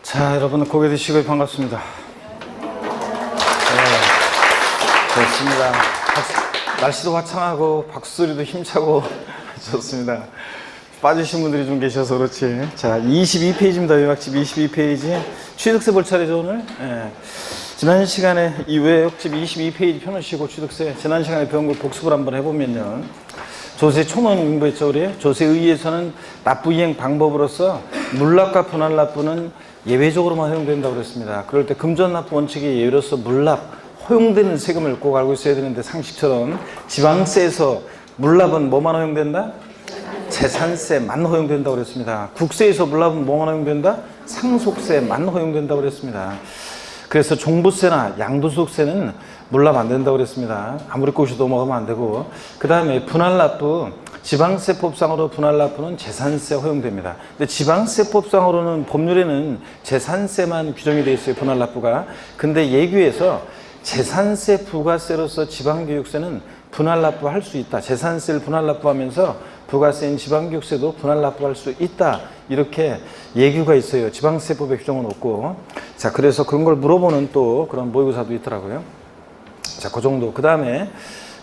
자, 여러분 고개 드시고 반갑습니다. 좋습니다. 날씨도 화창하고 박수소리도 힘차고 좋습니다. 빠지신 분들이 좀 계셔서 그렇지. 자, 22페이지입니다. 요약집 22페이지. 취득세 볼 차례죠, 오늘? 지난 시간에 이 요약집 22페이지 펴놓으시고 취득세 지난 시간에 배운 걸 복습을 한번 해보면요. 조세 초문 공부했죠, 우리? 조세에 의해서는 납부이행 방법으로서 물납과 분할납부는 예외적으로만 허용된다고 그랬습니다. 그럴 때 금전납부 원칙의 예외로서 물납, 허용되는 세금을 꼭 알고 있어야 되는데 상식처럼 지방세에서 물납은 뭐만 허용된다? 재산세만 허용된다고 그랬습니다. 국세에서 물납은 뭐만 허용된다? 상속세만 허용된다고 그랬습니다. 그래서 종부세나 양도소득세는 물납 안 된다고 그랬습니다. 아무리 꼬셔도 넘어가면 안 되고, 그 다음에 분할납부, 지방세법상으로 분할납부는 재산세 허용됩니다. 근데 지방세법상으로는 법률에는 재산세만 규정이 되어 있어요, 분할납부가. 근데 예규에서 재산세 부가세로서 지방교육세는 분할납부 할 수 있다. 재산세를 분할납부하면서 부가세인 지방교육세도 분할납부할 수 있다. 이렇게 예규가 있어요. 지방세법의 규정은 없고. 자, 그래서 그런 걸 물어보는 또 그런 모의고사도 있더라고요. 자, 그 정도. 그 다음에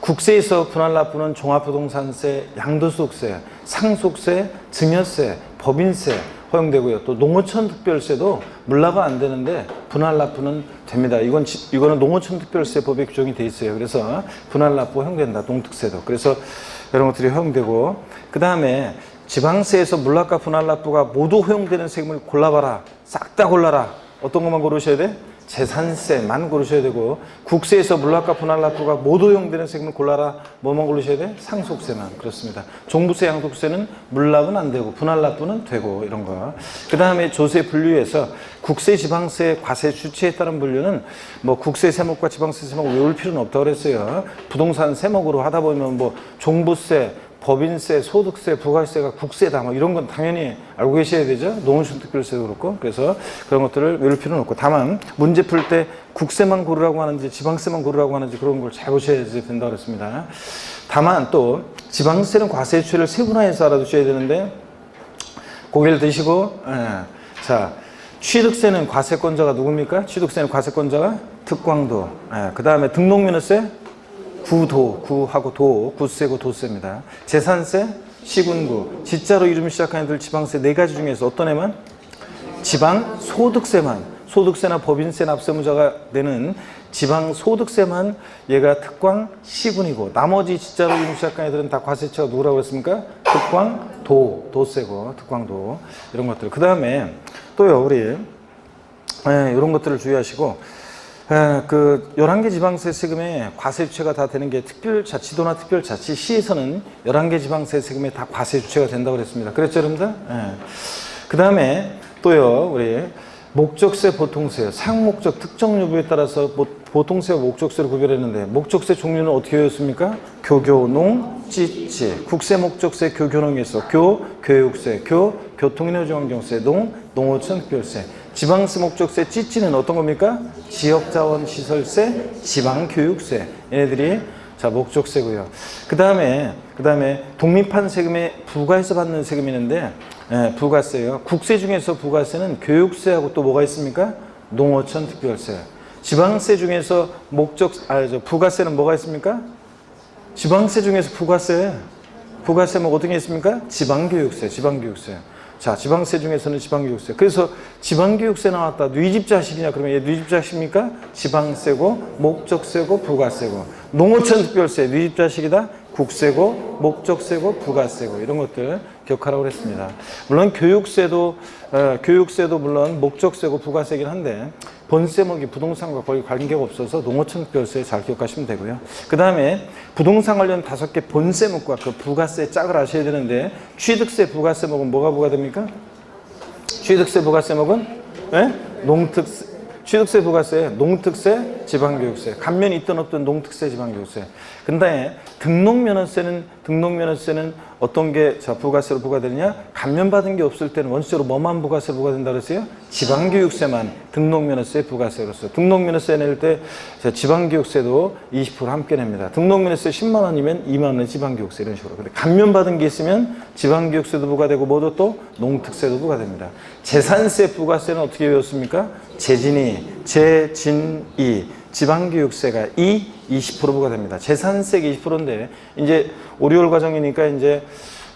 국세에서 분할납부는 종합부동산세, 양도소득세, 상속세, 증여세, 법인세 허용되고요. 또 농어촌 특별세도 물납은 안 되는데 분할납부는 됩니다. 이거는 농어촌 특별세법에 규정이 돼 있어요. 그래서 분할납부 허용된다. 농특세도. 그래서 이런 것들이 허용되고, 그 다음에 지방세에서 물납과 분할납부가 모두 허용되는 세금을 골라봐라. 싹 다 골라라. 어떤 것만 고르셔야 돼? 재산세만 고르셔야 되고, 국세에서 물납과 분할납부가 모두 허용되는 세금을 골라라. 뭐만 고르셔야 돼? 상속세만. 그렇습니다. 종부세, 양도세는 물납은 안 되고 분할납부는 되고, 이런 거. 그 다음에 조세 분류에서 국세, 지방세, 과세 주체에 따른 분류는 뭐 국세 세목과 지방세 세목을 외울 필요는 없다고 그랬어요. 부동산 세목으로 하다 보면 뭐 종부세, 법인세, 소득세, 부가세가 국세다, 뭐 이런 건 당연히 알고 계셔야 되죠. 농어촌 특별세도 그렇고. 그래서 그런 것들을 외울 필요는 없고, 다만 문제 풀 때 국세만 고르라고 하는지 지방세만 고르라고 하는지 그런 걸 잘 보셔야 된다고 그랬습니다. 다만 또 지방세는 과세 주체를 세분화해서 알아두셔야 되는데, 고개를 드시고, 자, 취득세는 과세권자가 누굽니까? 취득세는 과세권자가 특광도. 그 다음에 등록면허세 구하고 구세고 도세입니다. 재산세, 시군구, 지자로 이름 시작하는 애들 지방세 네 가지 중에서 어떤 애만? 지방소득세만, 소득세나 법인세 납세무자가 되는 지방소득세만 얘가 특광, 시군이고, 나머지 지자로 이름 시작하는 애들은 다 과세처가 누구라고 했습니까? 특광, 도세고, 특광도. 이런 것들. 그 다음에 또요, 우리 이런 것들을 주의하시고, 그 11개 지방세 세금에 과세 주체가 다 되는 게 특별자치도나 특별자치시에서는 11개 지방세 세금에 다 과세 주체가 된다고 그랬습니다. 그랬죠, 여러분들? 그 다음에 또요, 우리 목적세, 보통세, 상목적 특정 여부에 따라서 보통세와 목적세를 구별했는데, 목적세 종류는 어떻게 되었습니까? 교교농, 찌찌. 국세 목적세 교교농에서 교육세, 교통에너지환경세, 농어촌 특별세. 지방세 목적세 찌찌는 어떤 겁니까? 지역자원시설세, 지방교육세. 얘네들이 자 목적세고요. 그 다음에 독립한 세금에 부과해서 받는 세금이 있는데, 부가세요. 국세 중에서 부가세는 교육세하고 또 뭐가 있습니까? 농어촌 특별세. 지방세 중에서 부가세는 뭐가 있습니까? 지방세 중에서 부가세 뭐 어떤 게 있습니까? 지방교육세. 자, 지방세 중에서는 지방교육세. 그래서 지방교육세 나왔다. 뉘집자식이냐? 그러면 얘 뉘집자식입니까? 지방세고, 목적세고, 부가세고. 농어촌 특별세, 뉘집자식이다. 국세고, 목적세고, 부가세고. 이런 것들 기억하라고 그랬습니다. 물론 교육세도 물론 목적세고, 부가세긴 한데, 본세목이 부동산과 거의 관계가 없어서 농어촌 특별세 잘 기억하시면 되고요. 그 다음에 부동산 관련 5개 본세목과 그 부가세 짝을 아셔야 되는데, 취득세, 부가세목은 뭐가 부과됩니까? 취득세, 부가세목은? 취득세, 부가세, 농특세, 지방교육세. 감면이 있든 없든 농특세, 지방교육세. 근데 등록면허세는 어떤 게 부가세로 부과되느냐? 감면받은 게 없을 때는 원칙적으로 뭐만 부가세로 부과된다고 그랬어요? 지방교육세만 등록면허세 부가세로서. 등록면허세 낼 때 지방교육세도 20% 함께 냅니다. 등록면허세 10만 원이면 2만 원의 지방교육세 이런 식으로. 근데 감면받은 게 있으면 지방교육세도 부과되고 뭐도 또 농특세도 부과됩니다. 재산세 부가세는 어떻게 외웠습니까? 재진이, 지방교육세가 20% 부과됩니다. 재산세가 20%인데 이제 오리올 과정이니까 이제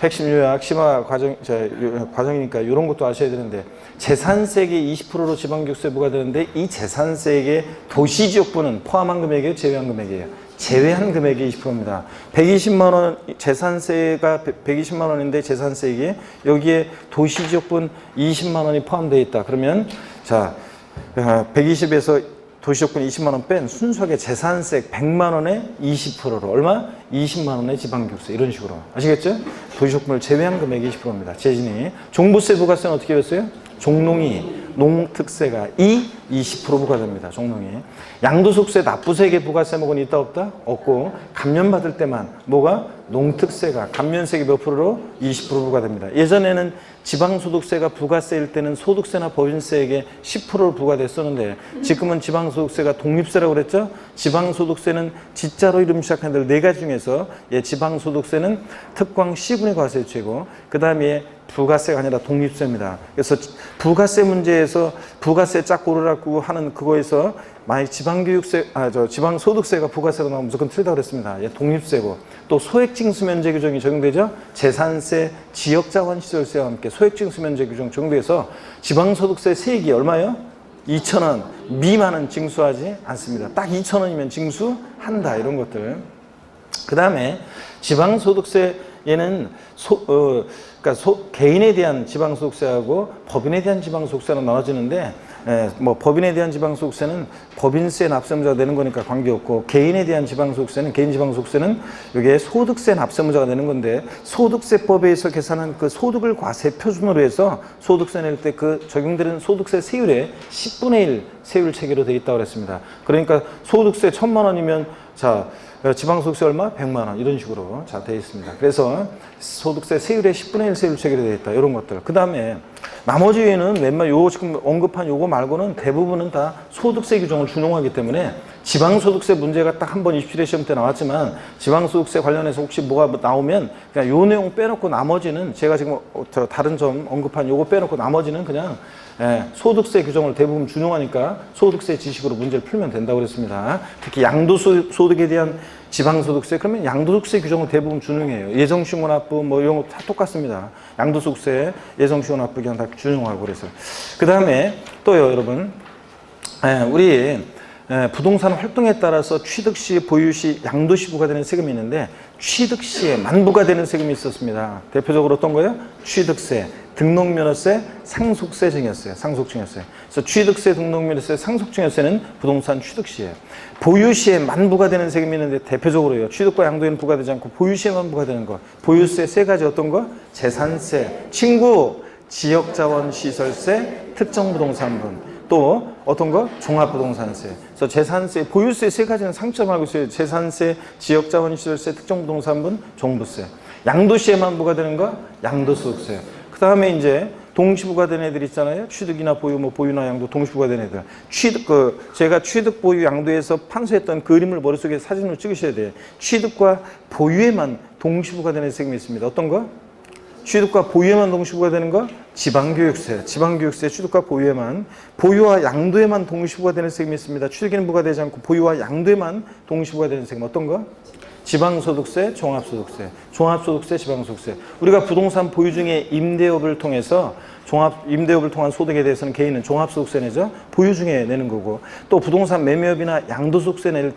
핵심 요약, 심화 과정이니까 이런 것도 아셔야 되는데 재산세액이 20%로 지방교육세 부과되는데 이 재산세액의 도시지역부는 포함한 금액이에요? 제외한 금액이에요? 제외한 금액이 20%입니다. 120만 원 재산세가 120만 원인데 재산세액이 여기에 도시지역분 20만 원이 포함되어 있다. 그러면 자 120에서 도시지역분 20만 원 뺀 순수하게 재산세 100만 원에 20%로 얼마? 20만 원의 지방교육세 이런 식으로 아시겠죠? 도시지역분을 제외한 금액이 20%입니다. 재진이. 종부세 부가세는 어떻게 했어요? 종농이 농특세가 20% 부과됩니다. 종농이. 양도소득세 납부세액의 부가세목은 있다 없다? 없고 감면받을 때만 뭐가? 농특세가 감면세액이 몇 프로로? 20% 부과됩니다. 예전에는 지방소득세가 부가세일 때는 소득세나 법인세액에 10%를 부과됐었는데 지금은 지방소득세가 독립세라고 그랬죠? 지방소득세는 지자로 이름 시작하는 데를 4가지 중에서 지방소득세는 특광 C분의 과세 최고, 그 다음에 부가세가 아니라 독립세입니다. 그래서 부가세 문제에서 부가세 짝 고르라고 하는 그거에서 만약 지방소득세가 부가세로 나오면 무조건 틀리다고 그랬습니다. 독립세고 또 소액징수면제 규정이 적용되죠. 재산세, 지역자원시설세와 함께 소액징수면제 규정 적용돼서 지방소득세 세액이 얼마예요? 2,000원 미만은 징수하지 않습니다. 딱 2,000원이면 징수한다 이런 것들. 그 다음에 지방소득세에는 개인에 대한 지방소득세하고 법인에 대한 지방소득세로 나눠지는데 법인에 대한 지방소득세는 법인세 납세무자가 되는 거니까 관계없고 개인에 대한 지방소득세는 개인 지방소득세는 이게 소득세 납세무자가 되는 건데 소득세법에 의해서 계산한 그 소득을 과세 표준으로 해서 소득세 낼 때 그 적용되는 소득세 세율의 10분의 1 세율 체계로 되어 있다고 그랬습니다. 그러니까 소득세 1,000만 원이면 지방소득세 얼마? 100만 원 이런 식으로 되어 있습니다. 그래서 소득세 세율의 10분의 1 세율 체계로 되어 있다. 이런 것들. 그 다음에 나머지 외에는 웬만 요거 지금 언급한 요거 말고는 대부분은 다 소득세 규정을 준용하기 때문에 지방소득세 문제가 딱 한 번 27회 시험 때 나왔지만 지방소득세 관련해서 혹시 뭐가 나오면 그냥 요 내용 빼놓고 나머지는 제가 지금 다른 점 언급한 요거 빼놓고 나머지는 그냥 소득세 규정을 대부분 준용하니까 소득세 지식으로 문제를 풀면 된다고 그랬습니다. 특히 양도소득에 대한 지방소득세 그러면 양도소득세 규정을 대부분 준용해요. 예정시공납부 뭐 이런 거 다 똑같습니다. 양도소득세, 예정시공납부 그냥 다 준용하고 그래서. 그 다음에 또요 여러분 우리 부동산 활동에 따라서 취득시, 보유시, 양도시 부과되는 세금이 있는데 취득시에만 부과되는 세금이 있었습니다. 대표적으로 어떤 거예요? 취득세, 등록면허세, 상속세증여세, 상속증여세. 그래서 취득세, 등록면허세, 상속증여세는 부동산 취득시에. 보유시에만 부과되는 세금이 있는데 대표적으로요. 취득과 양도에는 부과되지 않고 보유시에만 부과되는 거. 보유세 3가지 어떤 거? 재산세, 지역자원시설세, 특정부동산분. 또 어떤 거? 종합부동산세. 그래서 재산세, 보유세 3가지는 상점 알고 있어요. 재산세, 지역자원시설세, 특정부동산분, 종부세. 양도시에만 부과되는 거? 양도소득세. 그 다음에 이제 동시부과된 애들 있잖아요. 취득이나 보유, 보유나 양도 동시부과된 애들. 제가 취득, 보유, 양도에서 판소했던 그림을 머릿속에 사진으로 찍으셔야 돼요. 취득과 보유에만 동시부과되는 세금이 있습니다. 어떤 거? 취득과 보유에만 동시부과되는 거? 지방교육세. 지방교육세 취득과 보유에만. 보유와 양도에만 동시부과되는 세금이 있습니다. 취득에는 부과되지 않고 보유와 양도에만 동시부과되는 세금. 어떤 거? 지방소득세, 종합소득세. 종합소득세, 지방소득세. 우리가 부동산 보유 중에 임대업을 통해서 임대업을 통한 소득에 대해서는 개인은 종합소득세 내죠. 보유 중에 내는 거고 또 부동산 매매업이나 양도소득세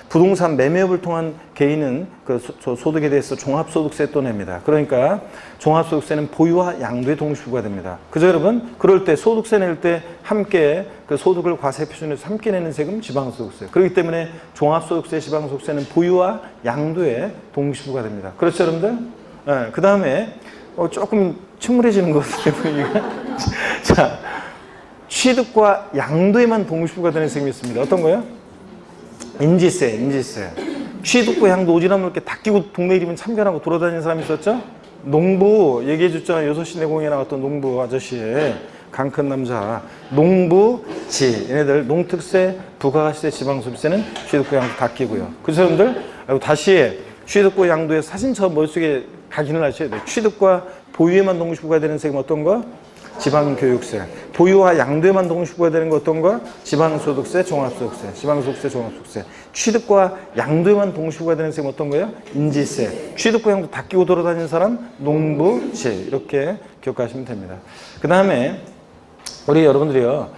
부동산 매매업을 통한 개인은 그 소득에 대해서 종합소득세 또 냅니다. 그러니까 종합소득세는 보유와 양도에 동시부과됩니다. 그죠 여러분? 그럴 때 소득세 낼 때 함께 그 소득을 과세 표준에서 함께 내는 세금 지방소득세. 그렇기 때문에 종합소득세, 지방소득세는 보유와 양도에 동시부과됩니다. 그렇죠 여러분들? 그 다음에 조금 침울해지는 것 같아요. 자, 취득과 양도에만 동시부과되는 세금이 있습니다. 어떤 거요? 인지세. 취득과 양도 오지랖을 이렇게 다 끼고 동네 이름은 참견하고 돌아다니는 사람이 있었죠? 농부 얘기해 줬잖아요. 6시 내공에 나왔던 농부 아저씨, 강 큰 남자. 농부지, 얘네들 농특세, 부가가시세, 지방소비세는 취득과 양도 다 끼고요. 그 사람들 다시 취득과 양도의 사진처럼 머릿속에 각인을 하셔야 돼요. 취득과 보유에만 동시부과되는 세금 어떤 거? 지방교육세. 보유와 양도에만 동시부과되는 거 어떤 거? 지방소득세, 종합소득세. 지방소득세, 종합소득세. 취득과 양도에만 동시부과되는 세금 어떤 거예요? 인지세. 취득과 양도 다 끼고 돌아다니는 사람? 농부지. 이렇게 기억하시면 됩니다. 그 다음에 우리 여러분들이요.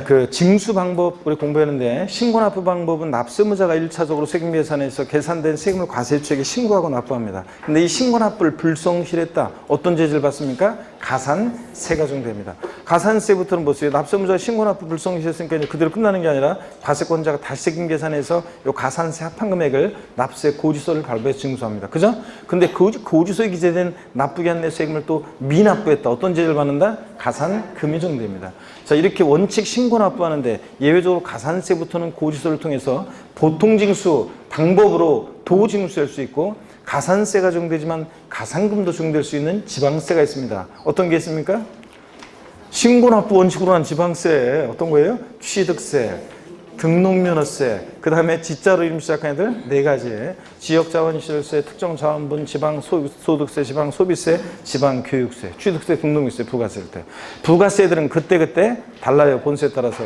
그 징수 방법 우리 공부했는데, 신고납부 방법은 납세무자가 1차적으로 세금 계산에서 계산된 세금을 과세주에게 신고하고 납부합니다. 근데 이 신고납부를 불성실했다. 어떤 죄를 받습니까? 가산세가 적용됩니다. 가산세부터는 뭐예요? 납세무자가 신고납부 불성실했으니까 이제 그대로 끝나는 게 아니라 과세권자가 다시 세금 계산해서 이 가산세 합한 금액을 납세 고지서를 발부해서 징수합니다. 그죠? 근데 고지서에 기재된 납부기 한내 세금을 또 미납부했다. 어떤 죄를 받는다? 가산금이 적용됩니다. 자, 이렇게 원칙 신고 납부하는데 예외적으로 가산세부터는 고지서를 통해서 보통징수 방법으로 도징수할 수 있고, 가산세가 적용되지만 가산금도 적용될 수 있는 지방세가 있습니다. 어떤 게 있습니까? 신고 납부 원칙으로 한 지방세 어떤 거예요? 취득세, 등록면허세, 그 다음에 지자로 이름 시작한 애들 4가지. 지역자원시설세, 특정자원분, 지방소득세, 지방소비세, 지방교육세, 취득세, 등록세, 부가세일 때. 부가세들은 그때그때 달라요. 본세에 따라서.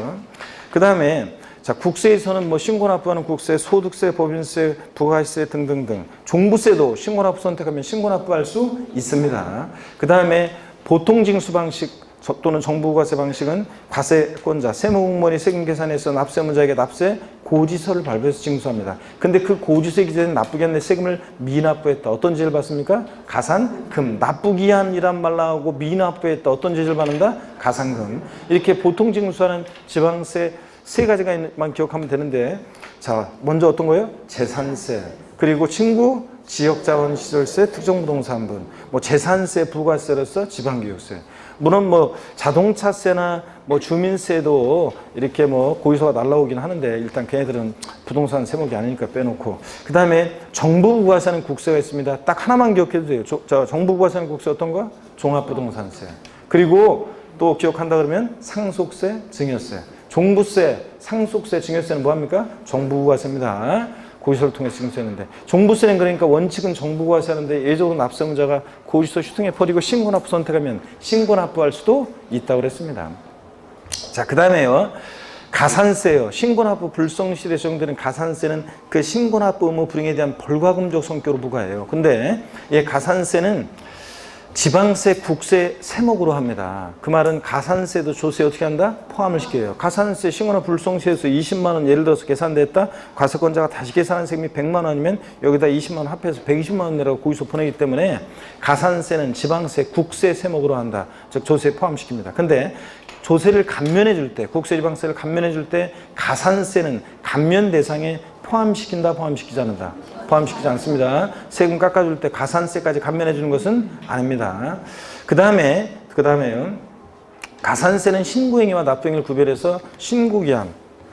그 다음에 자, 국세에서는 뭐 신고납부하는 국세, 소득세, 법인세, 부가세 등등등. 종부세도 신고납부 선택하면 신고납부할 수 있습니다. 그 다음에 보통징수 방식 또는 정부과세 방식은 과세권자, 세무공무원이 세금 계산해서 납세무자에게 납세 고지서를 발부해서 징수합니다. 근데 그 고지서에 기재된 납부기 한내 세금을 미납부했다. 어떤 죄를 받습니까? 가산금. 납부기한이란 말 나오고 미납부했다. 어떤 죄를 받는다? 가산금. 이렇게 보통징수하는 지방세 3가지만 기억하면 되는데, 자, 먼저 어떤 거예요? 재산세, 그리고 친구, 지역자원시설세, 특정부동산분, 뭐 재산세, 부가세로서 지방교육세. 물론 뭐 자동차세나 뭐 주민세도 이렇게 뭐 고지서가 날라오긴 하는데, 일단 걔네들은 부동산 세목이 아니니까 빼놓고. 그 다음에 정부부가세하는 국세가 있습니다. 딱 하나만 기억해도 돼요. 정부부가세하는 국세 어떤 거? 종합부동산세. 그리고 또 기억한다 그러면 상속세, 증여세. 종부세, 상속세, 증여세는 뭐합니까? 정부부가세입니다. 고지서를 통해서 징수했는데, 종부세는 그러니까 원칙은 정부부가세 하는데 예적으로 납세무자가 고지서 휴통해 버리고 신고납부 선택하면 신고납부할 수도 있다고 그랬습니다. 자, 그 다음에요. 가산세요. 신고납부 불성실에 적용되는 가산세는 그 신고납부 의무 불이행에 대한 벌과금적 성격으로 부과해요. 근데 이 가산세는 지방세, 국세 세목으로 합니다. 그 말은 가산세도 조세에 어떻게 한다? 포함을 시켜요. 가산세 신고납부 불성실에서 20만 원 예를 들어서 계산됐다. 과세권자가 다시 계산한 세금이 100만 원이면 여기다 20만 원 합해서 120만 원 내라고 고지서 보내기 때문에 가산세는 지방세, 국세 세목으로 한다. 즉 조세에 포함시킵니다. 근데 조세를 감면해 줄 때, 국세 지방세를 감면해 줄 때 가산세는 감면 대상에 포함시킨다, 포함시키지 않는다. 포함시키지 않습니다. 세금 깎아줄 때 가산세까지 감면해 주는 것은 아닙니다. 그 다음에요. 가산세는 신고행위와 납부행위를 구별해서 신고기한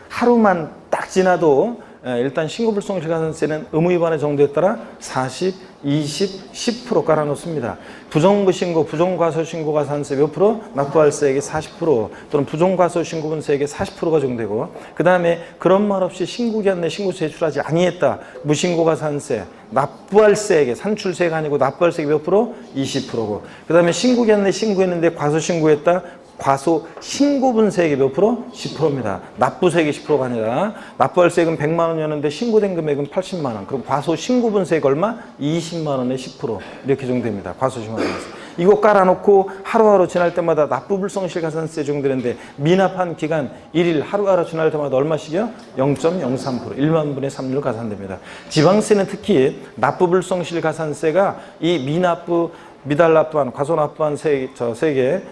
하루만 딱 지나도 일단 신고불성실 가산세는 의무위반의 정도에 따라 40, 20, 10% 깔아놓습니다. 부정부신고, 부정과소신고 가산세 몇 프로? 납부할 세액의 40% 또는 부정과소신고분 세액의 40%가 적용되고, 그 다음에 그런 말 없이 신고기한 내 신고 제출하지 아니했다. 무신고 가산세, 납부할 세액의 산출세가 아니고 납부할 세액이 몇 프로? 20%고, 그 다음에 신고기한 내 신고했는데 과소신고했다. 과소 신고분 세액이 몇 프로? 10%입니다. 납부세액이 10%가 아니라 납부할 세액은 100만 원이었는데 신고된 금액은 80만 원. 그럼 과소 신고분 세액 얼마? 20만 원에 10% 이렇게 정도입니다. 과소 신고분 세액. 이거 깔아놓고 하루하루 지날 때마다 납부불성실 가산세 적용되는데 미납한 기간 1일 하루하루 지날 때마다 얼마씩이요? 0.03% 1만 분의 3률 가산됩니다. 지방세는 특히 납부불성실 가산세가 이 미달납부한 과소납부한 세액에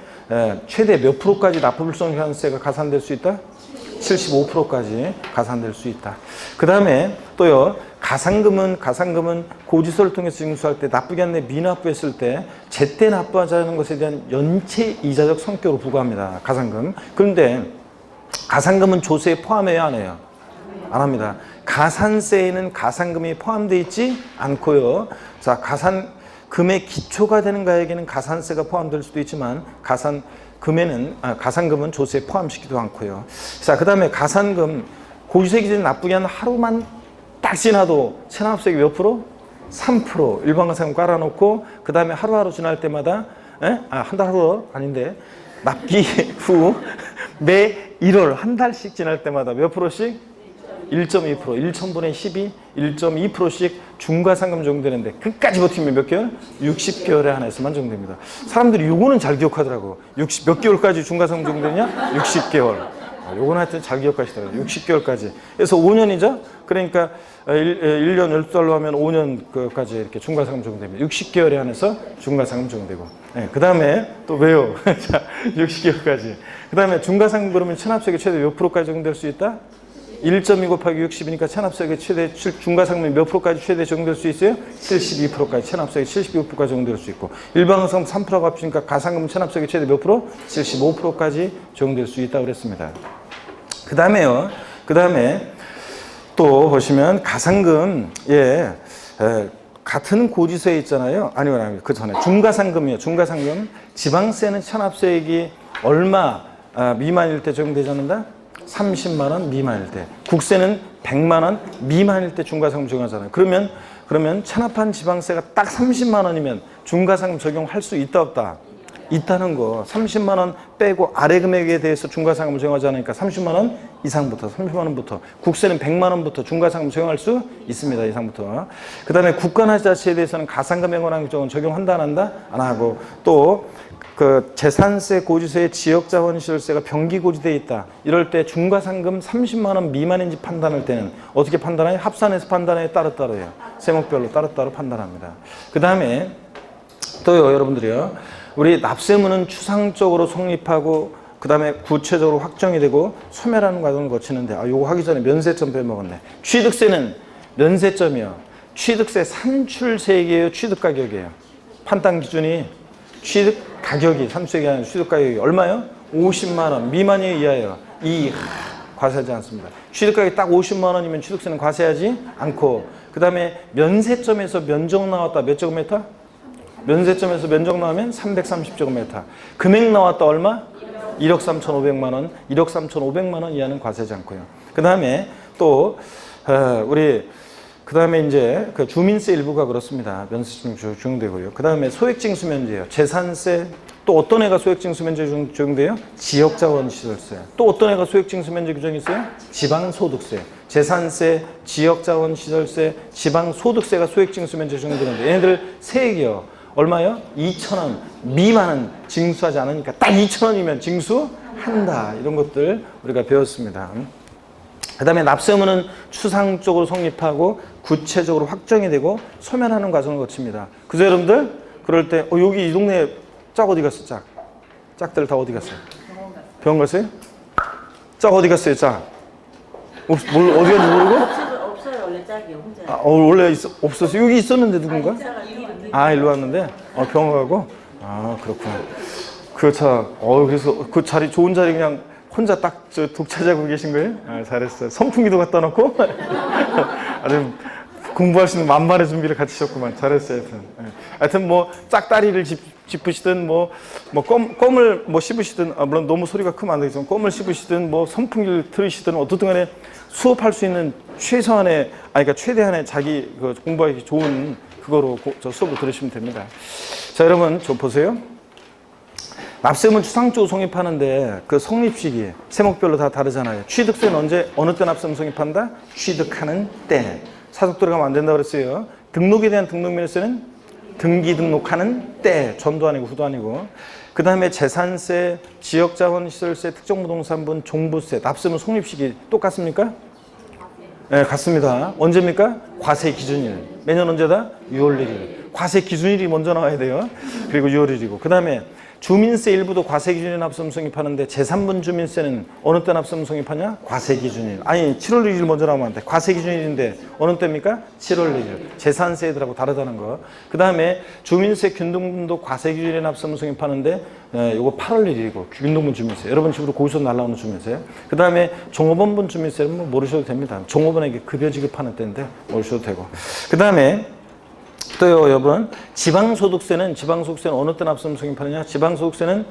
최대 몇 프로까지 납부불성실 가산세가 가산될 수 있다? 75%까지 가산될 수 있다. 그 다음에 또요, 가산금은 고지서를 통해서 징수할 때 납부기 한내 미납부했을 때 제때 납부하자는 것에 대한 연체 이자적 성격으로 부과합니다. 가산금. 그런데 가산금은 조세에 포함해요, 안 해요? 안 합니다. 가산세에는 가산금이 포함되어 있지 않고요. 자, 가산금의 기초가 되는 가액에는 가산세가 포함될 수도 있지만 가산금은 조세에 포함시키지도 않고요. 자, 그 다음에 가산금 고지서 기준 납부기 한 하루만 딱 지나도 체납세액이 몇 프로? 3% 일반가산금 깔아놓고 그 다음에 하루하루 지날 때마다 한 달 후로 아닌데 납기 후 매 1월 한 달씩 지날 때마다 몇 프로씩? 1.2%, 1,000분의 12, 1.2%씩 중과상금 적용되는데 끝까지 버티면 몇 개월? 60개월에 한해서만 적용됩니다. 사람들이 요거는 잘 기억하더라고. 몇 개월까지 중과상금 적용되냐? 60개월. 요건 하여튼 잘 기억하시더라고요. 60개월까지. 그래서 5년이죠? 그러니까 1년 12달로 하면 5년까지 이렇게 중과상금 적용됩니다. 60개월에 한해서 중과상금 적용되고. 네, 그 다음에 또 왜요? 자, 60개월까지. 그 다음에 중과상금 그러면 체납세액이 최대 몇 프로까지 적용될 수 있다? 1.2 곱하기 60이니까 체납세액이 최대 중과상금이 몇 프로까지 최대 적용될 수 있어요? 72%까지 체납세액이 72%까지 적용될 수 있고 일반가상금 3%라고 합치니까 가산금 체납세액이 최대 몇 프로? 75%까지 적용될 수 있다고 그랬습니다. 그 다음에요. 그 다음에 또 보시면 가산금 같은 고지서에 있잖아요. 아니요, 그 전에 중과상금이요. 중과상금 지방세는 체납세액이 얼마 미만일 때 적용되지 않는다? 30만 원 미만일 때. 국세는 100만 원 미만일 때 중과상금 적용하잖아요. 그러면 체납한 지방세가 딱 30만 원이면 중과상금 적용할 수 있다 없다? 있다는 거. 30만 원 빼고 아래 금액에 대해서 중과상금 적용하지 않으니까 30만 원 이상부터 30만 원부터 국세는 100만 원부터 중과상금 적용할 수 있습니다. 이상부터. 그 다음에 국가나자치에 대해서는 가산금에 관한 규정은 적용한다 안 한다? 안 하고 또 그 재산세 고지서에 지역자원시설세가 병기고지되어 있다. 이럴 때 중과상금 30만 원 미만인지 판단할 때는 어떻게 판단해요? 합산해서 판단해요? 따로따로요? 세목별로 따로따로 판단합니다. 그 다음에 또요, 여러분들이요. 우리 납세문은 추상적으로 성립하고 그 다음에 구체적으로 확정이 되고 소멸하는 과정을 거치는데 요거 하기 전에 면세점 빼먹었네. 취득세는 면세점이요. 취득세 산출세액이에요? 취득가격이에요? 판단 기준이 취득가격이 산출세액이 아니라 취득가격이 얼마요? 50만 원 미만이에요? 이하예요? 과세하지 않습니다. 취득가격이 딱 50만 원이면 취득세는 과세하지 않고 그 다음에 면세점에서 면적 나왔다. 몇 제곱미터? 면세점에서 면적 나오면 330제곱미터. 금액 나왔다 얼마? 1억 3,500만 원. 1억 3,500만 원 이하는 과세하지 않고요. 그 다음에 또 그 다음에 이제 그 주민세 일부가 그렇습니다. 면세점 적용되고요. 그 다음에 소액징수면제요. 재산세. 또 어떤 애가 소액징수면제 적용돼요? 지역자원시설세. 또 어떤 애가 소액징수면제 규정이 있어요? 지방소득세. 재산세, 지역자원시설세, 지방소득세가 소액징수면제 적용되는데 얘네들 세액이요. 얼마요? 2,000원 미만은 징수하지 않으니까 딱 2,000원이면 징수한다. 이런 것들 우리가 배웠습니다. 그 다음에 납세문은 추상적으로 성립하고 구체적으로 확정이 되고 소멸하는 과정을 거칩니다. 그죠 여러분들? 그럴 때 여기 이 동네 짝 어디 갔어? 짝들 다 어디 갔어요? 병원 갔어요? 짝 어디 갔어요? 짝? 어디 갔는지 모르고? 없어요. 원래 짝이요. 혼자. 원래 없었어요? 여기 있었는데 누군가? 일로 왔는데? 병원 가고? 그렇구나. 그래서 그 자리, 좋은 자리 그냥 혼자 딱 독차지하고 계신 거예요? 잘했어요. 선풍기도 갖다 놓고? 아주 공부할 수 있는 만반의 준비를 갖추셨구만. 잘했어요, 하여튼 뭐, 짝다리를 짚으시든, 껌을 씹으시든, 물론 너무 소리가 크면 안 되겠지만, 껌을 씹으시든, 선풍기를 틀으시든, 어떻든 간에 수업할 수 있는 그러니까 최대한의 자기 공부하기 좋은 그거로 수업을 들으시면 됩니다. 자, 여러분, 보세요. 납세문 추상적으로 성립하는데 그 성립시기 세목별로 다 다르잖아요. 취득세는 어느 때 납세문 성립한다? 취득하는 때. 사적 들어가면 안 된다고 그랬어요. 등록에 대한 등록면세는 등기 등록하는 때. 전도 아니고 후도 아니고. 그 다음에 재산세, 지역자원시설세, 특정부동산분, 종부세, 납세문 성립시기 똑같습니까? 네, 같습니다. 언제입니까? 과세 기준일. 매년 언제다? 6월 1일. 과세 기준일이 먼저 나와야 돼요. 그리고 6월 1일이고. 그 다음에 주민세 일부도 과세기준일 납세금 성립하는데 제3분 주민세는 어느 때 납세금 성립하냐? 과세기준일. 아니 7월 1일 먼저 나오면 안 돼. 과세기준일인데 어느 때입니까? 7월 1일. 재산세들하고 다르다는 거. 그 다음에 주민세 균등분도 과세기준일 납세금 성립하는데 요거 8월 1일이고 균등분 주민세. 여러분 집으로 거기서 날라오는 주민세. 그 다음에 종업원분 주민세는 뭐 모르셔도 됩니다. 종업원에게 급여 지급하는 때인데 모르셔도 되고. 그 다음에 또요, 여러분, 지방소득세는 어느 때 납세금 성립하느냐? 지방소득세는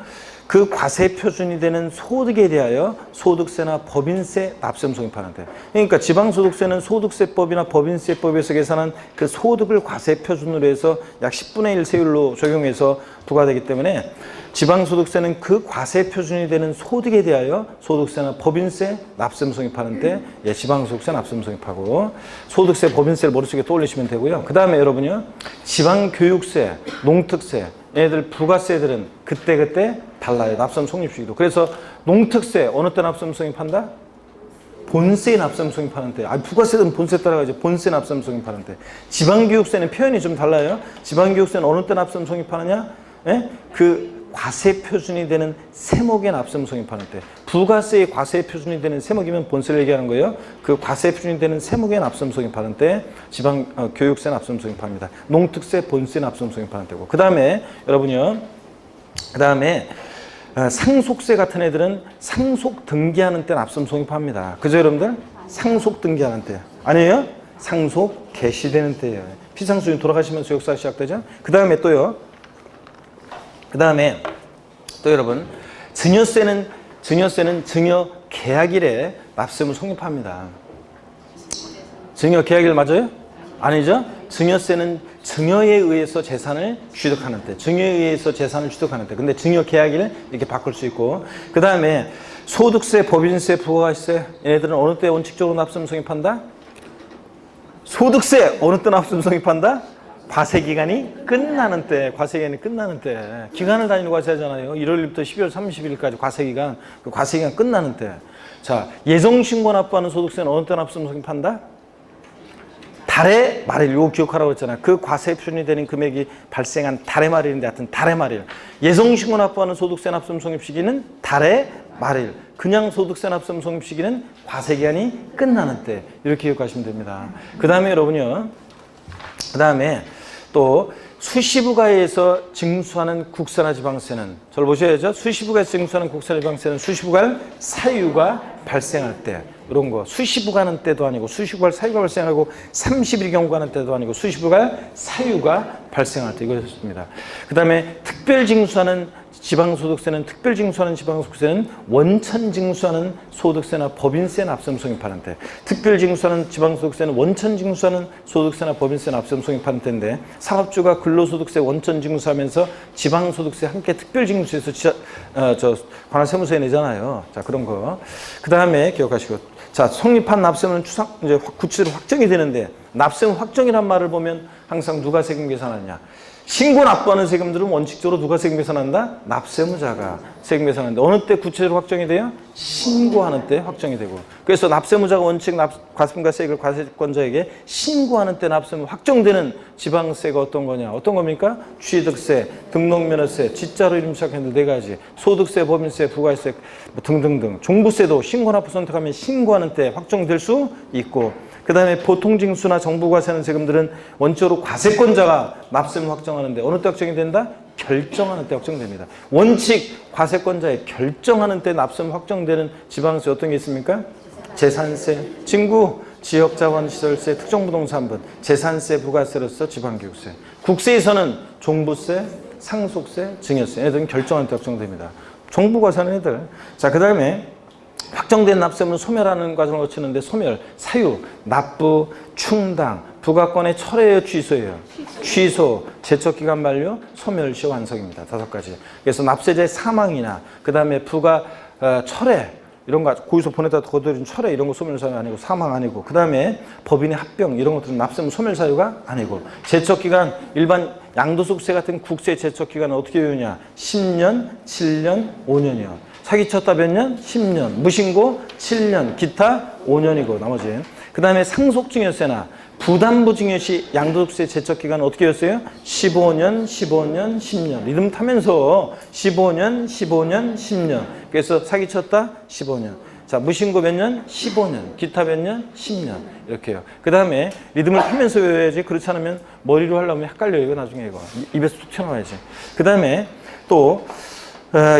그 과세 표준이 되는 소득에 대하여 소득세나 법인세 납세금 성립하는데. 그러니까 지방소득세는 소득세법이나 법인세법에서 계산한 그 소득을 과세 표준으로 해서 약 10분의 1 세율로 적용해서 부과되기 때문에 지방소득세는 그 과세 표준이 되는 소득에 대하여 소득세나 법인세 납세금 성립하는데 지방소득세 납세금 성립하고 소득세, 법인세를 머릿속에 떠올리시면 되고요. 그 다음에 여러분요. 지방교육세, 농특세 얘네들 부가세들은 그때 달라요. 납세금 성립시기도. 그래서 농특세 어느 때 납세금 성립한다? 본세 납세금 성립하는데, 부가세는 본세 따라가지 본세 납세금 성립하는데, 지방교육세는 표현이 좀 달라요. 지방교육세는 어느 때 납세금 성립하느냐? 그 과세 표준이 되는 세목의 납세금 성립하는 때, 부가세의 과세 표준이 되는 세목이면 본세를 얘기하는 거예요. 그 과세 표준이 되는 세목의 납세금 성립하는 때 지방 교육세 납세금 성립합니다. 농특세, 본세 납세금 성립하는 때고. 그 다음에 여러분요. 그 다음에 상속세 같은 애들은 상속 등기하는 때 납세금 성립합니다. 그죠 여러분들? 상속 등기하는 때. 아니에요? 상속 개시되는 때예요. 피상수인 돌아가시면서 역사 시작되죠. 그 다음에 또요. 그 다음에 또 여러분 증여세는 증여 계약일에 납세금을 성립합니다. 증여 계약일 맞아요? 아니죠? 증여세는 증여에 의해서 재산을 취득하는 때, 증여에 의해서 재산을 취득하는 때. 근데 증여 계약일 이렇게 바꿀 수 있고. 그 다음에 소득세, 법인세, 부가세 얘네들은 어느 때 원칙적으로 납세금 성립한다? 소득세 어느 때 납세금 성립한다? 과세기간이 끝나는 때, 과세기간이 끝나는 때. 기간을 단위로 과세하잖아요. 1월부터 12월 30일까지 과세기간, 그 과세기간 끝나는 때. 자, 예정신고 납부하는 소득세는 어느 때 납세금 성립한다? 달의 말일, 이거 기억하라고 했잖아요. 그 과세 표준이 되는 금액이 발생한 달의 말일인데 하여튼 달의 말일. 예정신고 납부하는 소득세 납세금 성립 시기는 달의 말일. 그냥 소득세 납세금 성립 시기는 과세기간이 끝나는 때. 이렇게 기억하시면 됩니다. 그 다음에 여러분요. 그 다음에 또 수시부가에서 징수하는 국세나 지방세는 저를 보셔야죠. 수시부가에서 징수하는 국세나 지방세는 수시부갈 사유가 발생할 때 이런 거 수시부가는 때도 아니고 수시부갈 사유가 발생하고 30일 경과하는 때도 아니고 수시부갈 사유가 발생할 때 이거였습니다. 그 다음에 특별징수하는 지방소득세는 특별징수하는 지방소득세는 원천징수하는 소득세나 법인세 납세금 성립하는 때 특별징수하는 지방소득세는 원천징수하는 소득세나 법인세 납세금 성립하는 때인데 사업주가 근로소득세 원천징수하면서 지방소득세 함께 특별징수해서 관할세무서에 내잖아요. 자 그런 거. 그 다음에 기억하시고 자 성립한 납세금은 이제 구체적으로 확정이 되는데 납세금 확정이란 말을 보면 항상 누가 세금 계산하느냐? 신고 납부하는 세금들은 원칙적으로 누가 세금 계산한다? 납세무자가 세금 계산하는데 어느 때 구체적으로 확정이 돼요? 신고하는 때 확정이 되고 그래서 납세무자가 원칙 과세금과세액을 과세권자에게 신고하는 때 납세금 확정되는 지방세가 어떤 거냐? 어떤 겁니까? 취득세, 등록면허세, 지자로 이름 시작했는데 네 가지 소득세, 법인세, 부가세 등등등 종부세도 신고 납부 선택하면 신고하는 때 확정될 수 있고 그 다음에 보통징수나 정부과세하는 세금들은 원칙으로 과세권자가 납세금 확정하는데 어느 때 확정이 된다? 결정하는 때 확정됩니다. 원칙 과세권자의 결정하는 때 납세금 확정되는 지방세 어떤 게 있습니까? 재산세, 징구, 지역자원시설세, 특정부동산분, 재산세, 부가세로서 지방교육세. 국세에서는 종부세, 상속세, 증여세 얘들은 결정하는 때 확정됩니다. 정부과세하는 애들. 자, 그 다음에 확정된 납세금은 소멸하는 과정을 거치는데 소멸, 사유, 납부, 충당, 부가권의 철회예요, 취소예요? 취소, 제척기간 만료, 소멸시 완성입니다. 5가지. 그래서 납세자의 사망이나 그 다음에 부가 철회 이런 거 고의소 보내다 거둬들인 철회 이런 거 소멸 사유 아니고 사망 아니고 그 다음에 법인의 합병 이런 것들은 납세금 소멸 사유가 아니고 제척기간 일반 양도소득세 같은 국세 제척기간은 어떻게 되느냐 10년, 7년, 5년이요. 사기쳤다 몇 년? 10년. 무신고 7년. 기타 5년이고 나머지. 그 다음에 상속증여세나 부담부 증여시 양도소득세 제척기간은 어떻게 였어요? 15년, 15년, 10년. 리듬 타면서 15년, 15년, 10년. 그래서 사기쳤다? 15년. 자, 무신고 몇 년? 15년. 기타 몇 년? 10년. 이렇게요. 그 다음에 리듬을 타면서 외워야지. 그렇지 않으면 머리로 하려면 헷갈려요. 이거 나중에 이거. 입에서 툭 튀어나와야지. 그 다음에 또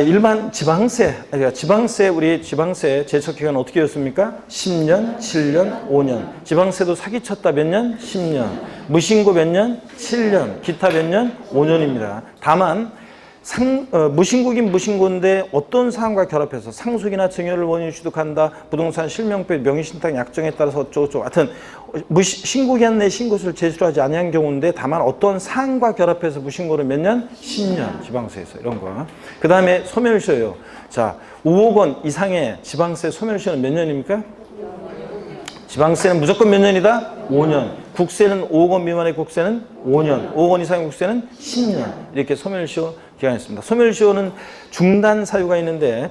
일반 지방세, 우리 지방세 제척기간 어떻게 였습니까? 10년, 7년, 5년. 지방세도 사기쳤다 몇 년? 10년. 무신고 몇 년? 7년. 기타 몇 년? 5년입니다. 다만 무신고긴 무신고인데 어떤 사항과 결합해서 상속이나 증여를 원인으로 취득한다, 부동산 실명법, 명의신탁 약정에 따라서 어쩌고저쩌고, 하여튼 신고기한 내 신고서를 제출하지 아니한 경우인데 다만 어떤 사항과 결합해서 무신고를 몇 년? 10년 지방세에서 이런 거. 그 다음에 소멸시효요. 자, 5억 원 이상의 지방세 소멸시효는 몇 년입니까? 지방세는 무조건 몇 년이다? 5년. 국세는 5억 원 미만의 국세는 5년. 5억 원 이상의 국세는 10년. 이렇게 소멸시효 기간이 있습니다. 소멸시효는 중단 사유가 있는데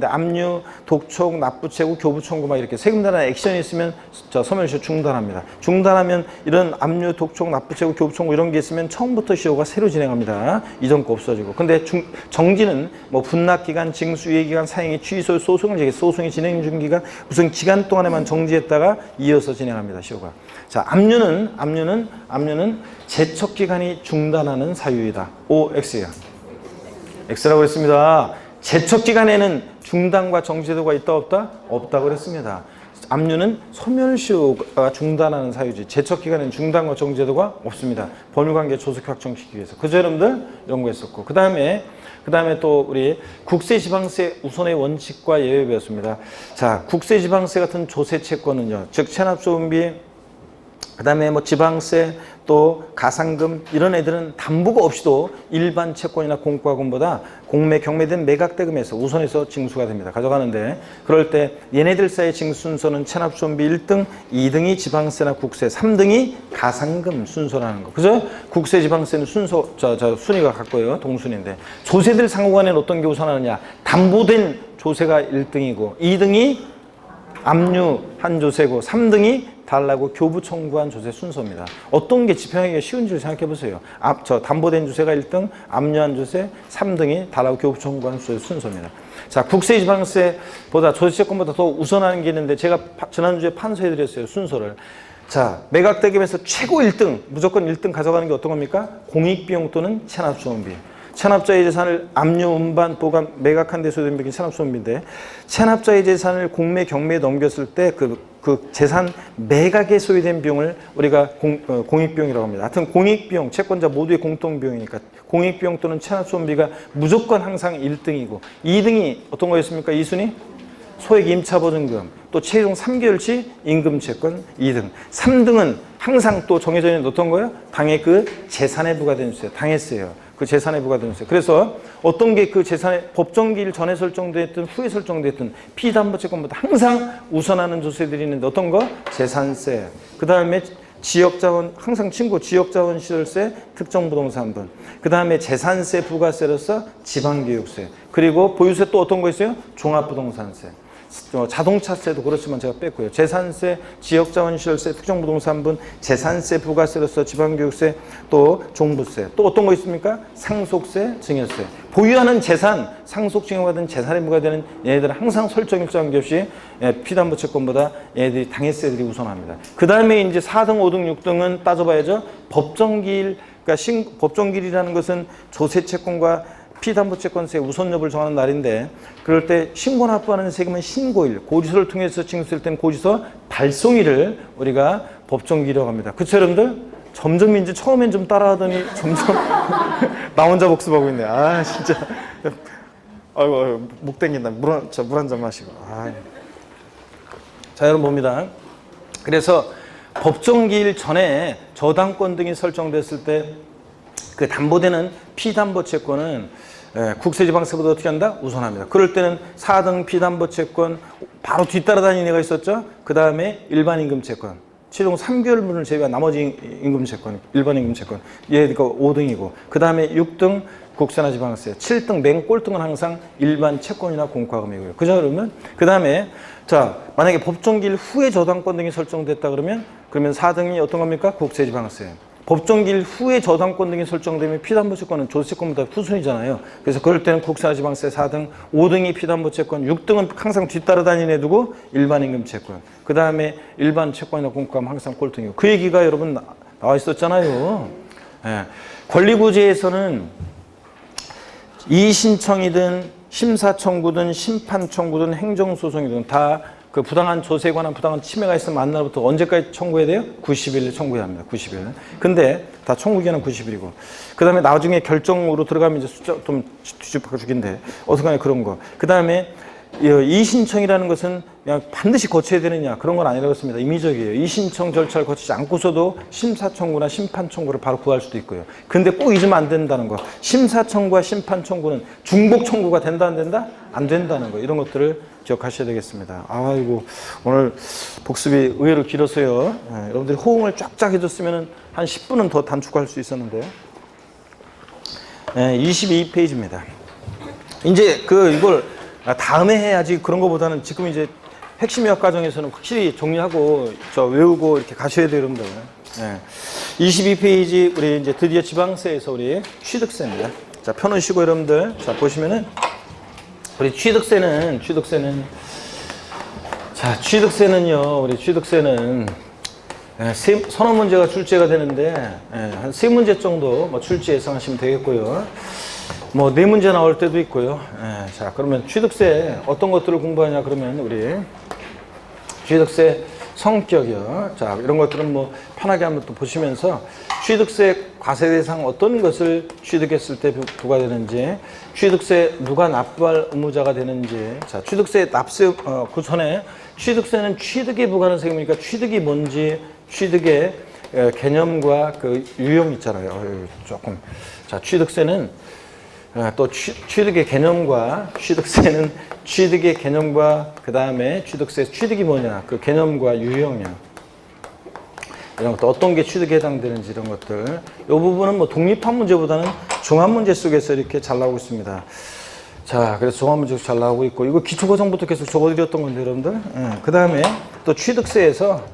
압류, 독촉, 납부채고, 교부청구 막 이렇게 세금단한 액션이 있으면 소멸시효 중단합니다. 중단하면 이런 압류, 독촉, 납부채고, 교부청구 이런 게 있으면 처음부터 시효가 새로 진행합니다. 이전 거 없어지고. 근데 정지는 뭐 분납기간, 징수유예기간, 사행위, 취소, 소송이 진행 중 기간 무슨 기간 동안에만 정지했다가 이어서 진행합니다. 시효가. 자, 압류는 제척기간이 중단하는 사유이다. OX예요. X라고 했습니다. 제척기간에는 중단과 정지제도가 있다 없다? 없다고 그랬습니다. 압류는 소멸시효가 중단하는 사유지 제척기간에는 중단과 정지제도가 없습니다. 법률관계 조속 확정시키기 위해서. 그죠 여러분들? 연구했었고. 그 다음에 또 우리 국세지방세 우선의 원칙과 예외 배웠습니다. 자, 국세지방세 같은 조세채권은요. 즉 체납소음비, 그 다음에 뭐 지방세, 또 가상금 이런 애들은 담보가 없이도 일반 채권이나 공과금보다 공매, 경매된 매각대금에서 우선해서 징수가 됩니다. 가져가는데 그럴 때 얘네들 사이의 징수 순서는 체납소음비 1등, 2등이 지방세나 국세, 3등이 가상금 순서라는 거. 그죠? 국세, 지방세는 순서, 순위가 같고요. 동순인데 조세들 상호간에는 어떤 게 우선하느냐? 담보된 조세가 1등이고 2등이 압류한 조세고 3등이 달라고 교부 청구한 조세 순서입니다. 어떤 게 집행하기가 쉬운지를 생각해 보세요. 담보된 조세가 1등, 압류한 조세 3등이 달라고 교부 청구한 조세 순서입니다. 자, 국세 지방세보다 조세채권보다 더 우선하는 게 있는데 제가 지난주에 판서해 드렸어요. 순서를. 자, 매각대금에서 최고 1등, 무조건 1등 가져가는 게 어떤 겁니까? 공익비용 또는 체납소음비. 체납자의 재산을 압류, 운반, 보관, 매각한 데 소요된 비용이 체납소음비인데 체납자의 재산을 공매, 경매에 넘겼을 때 그 재산 매각에 소요된 비용을 우리가 공익비용이라고 합니다. 하여튼 공익비용, 채권자 모두의 공통비용이니까 공익비용 또는 체납소음비가 무조건 항상 1등이고 2등이 어떤 거였습니까? 2순위? 소액 임차보증금, 또 최종 3개월치 임금채권 2등. 3등은 항상 또 정해져 있는 어떤 거예요? 당의 그 재산에 부과된 조세, 당했어요. 그 재산에 부과된 조세. 그래서 어떤 게 그 재산의 법정기일 전에 설정됐든 후에 설정됐든 피담보채권보다 항상 우선하는 조세들이 있는데 어떤 거? 재산세. 그 다음에 지역자원, 항상 친구 지역자원 시설세, 특정부동산분. 그 다음에 재산세, 부가세로서 지방교육세. 그리고 보유세 또 어떤 거 있어요? 종합부동산세. 자동차세도 그렇지만 제가 뺐고요. 재산세, 지역자원시설세, 특정부동산분, 재산세, 부가세로서 지방교육세, 또 종부세. 또 어떤 거 있습니까? 상속세, 증여세. 보유하는 재산, 상속 증여받은 재산에 부과되는 얘네들은 항상 설정 일정 없이 피담보채권보다 얘네들이 당해세들이 우선합니다. 그 다음에 이제 4등, 5등, 6등은 따져봐야죠. 법정기일, 그러니까 법정기일이라는 것은 조세채권과 피담보채권세 우선 여부를 정하는 날인데 그럴 때 신고 납부하는 세금은 신고일, 고지서를 통해서 징수될 때는 고지서 발송일을 우리가 법정기일이라고 합니다. 그쵸 여러분들? 점점 이제 처음엔 좀 따라하더니 점점 나 혼자 복습하고 있네. 아 진짜 아이고 목 땡긴다. 물 한 잔 마시고. 자 여러분 봅니다. 그래서 법정기일 전에 저당권 등이 설정됐을 때 그 담보되는 피담보채권은 국세지방세보다 어떻게 한다? 우선합니다. 그럴 때는 4등 피담보채권 바로 뒤따라다니는 애가 있었죠. 그 다음에 일반임금채권 최종 3개월분을 제외한 나머지 임금채권, 일반임금채권 얘가 5등이고 그 다음에 6등 국세나 지방세. 7등 맨 꼴등은 항상 일반 채권이나 공과금이고요. 그죠? 그러면 그 다음에 자 만약에 법정기일 후에 저당권 등이 설정됐다 그러면 4등이 어떤 겁니까? 국세 지방세. 법정기일 후에 저당권 등이 설정되면 피담보채권은 조세권보다 후순위잖아요. 그래서 그럴 때는 국세나 지방세 4등, 5등이 피담보채권, 6등은 항상 뒤따라다니는 애 두고 일반임금채권. 그 다음에 일반 채권이나 공과금 항상 꼴등이고. 그 얘기가 여러분 나와 있었잖아요. 예. 권리구제에서는 이의신청이든 심사청구든 심판청구든 행정소송이든 다 그 부당한 조세에 관한 부당한 침해가 있으면 만 날부터 언제까지 청구해야 돼요? 90일 청구해야 합니다. 90일. 근데 다 청구기한은 90일이고. 그 다음에 나중에 결정으로 들어가면 이제 숫자 좀 뒤집어주긴데 어떡하냐 그런 거. 그 다음에 이의신청이라는 것은 그냥 반드시 거쳐야 되느냐 그런 건 아니라고 했습니다. 임의적이에요. 이의신청 절차를 거치지 않고서도 심사청구나 심판청구를 바로 구할 수도 있고요. 근데 꼭 잊으면 안 된다는 거. 심사청구와 심판청구는 중복청구가 된다 안 된다? 안 된다는 거. 이런 것들을 기억하셔야 되겠습니다. 아이고 오늘 복습이 의외로 길어서요. 여러분들이 호응을 쫙쫙 해줬으면 한 10분은 더 단축할 수 있었는데요. 22페이지입니다. 이제 이걸 다음에 해야지 그런 거보다는 지금 이제 핵심 유학 과정에서는 확실히 정리하고 외우고 이렇게 가셔야 돼요, 여러분들. 22페이지 우리 이제 드디어 지방세에서 우리 취득세입니다. 자, 펴놓으시고 여러분들 자 보시면은 우리 취득세는요. 우리 취득세는 서너 문제가 출제가 되는데 한 3문제 정도 뭐 출제 예상하시면 되겠고요. 뭐 4문제 나올 때도 있고요. 자, 그러면 취득세 어떤 것들을 공부하냐 그러면 우리 취득세 성격이요. 자, 이런 것들은 뭐 편하게 한번 또 보시면서 취득세 과세 대상 어떤 것을 취득했을 때 부과되는지, 취득세 누가 납부할 의무자가 되는지, 자, 취득세 납세 그 전에 취득세는 취득에 부과하는 세금이니까 취득이 뭔지, 취득의 개념과 그 유형 있잖아요. 조금. 자, 취득세는 또 취득의 개념과 취득세는 취득의 개념과 그 다음에 취득세 취득이 뭐냐 그 개념과 유형이야. 이런 것도 어떤 게 취득에 해당되는지 이런 것들. 이 부분은 뭐 독립한 문제보다는 종합 문제 속에서 이렇게 잘 나오고 있습니다. 자, 그래서 종합 문제도 잘 나오고 있고 이거 기초과정부터 계속 적어드렸던 건데 여러분들. 그 다음에 또 취득세에서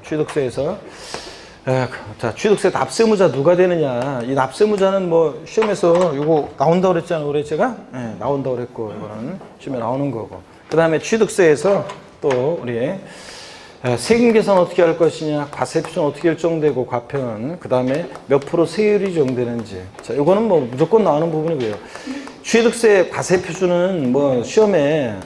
자, 취득세 납세무자 누가 되느냐. 이 납세무자는 뭐 시험에서 이거 나온다고 그랬잖아요. 올해 제가 나온다고 그랬고 이거는 시험에 나오는 거고. 그 다음에 취득세에서 또 우리 세금 계산 어떻게 할 것이냐, 과세 표준 어떻게 결정되고 과편, 그 다음에 몇 프로 세율이 적용되는지. 자, 이거는 뭐 무조건 나오는 부분이고요. 취득세 과세 표준은 뭐 시험에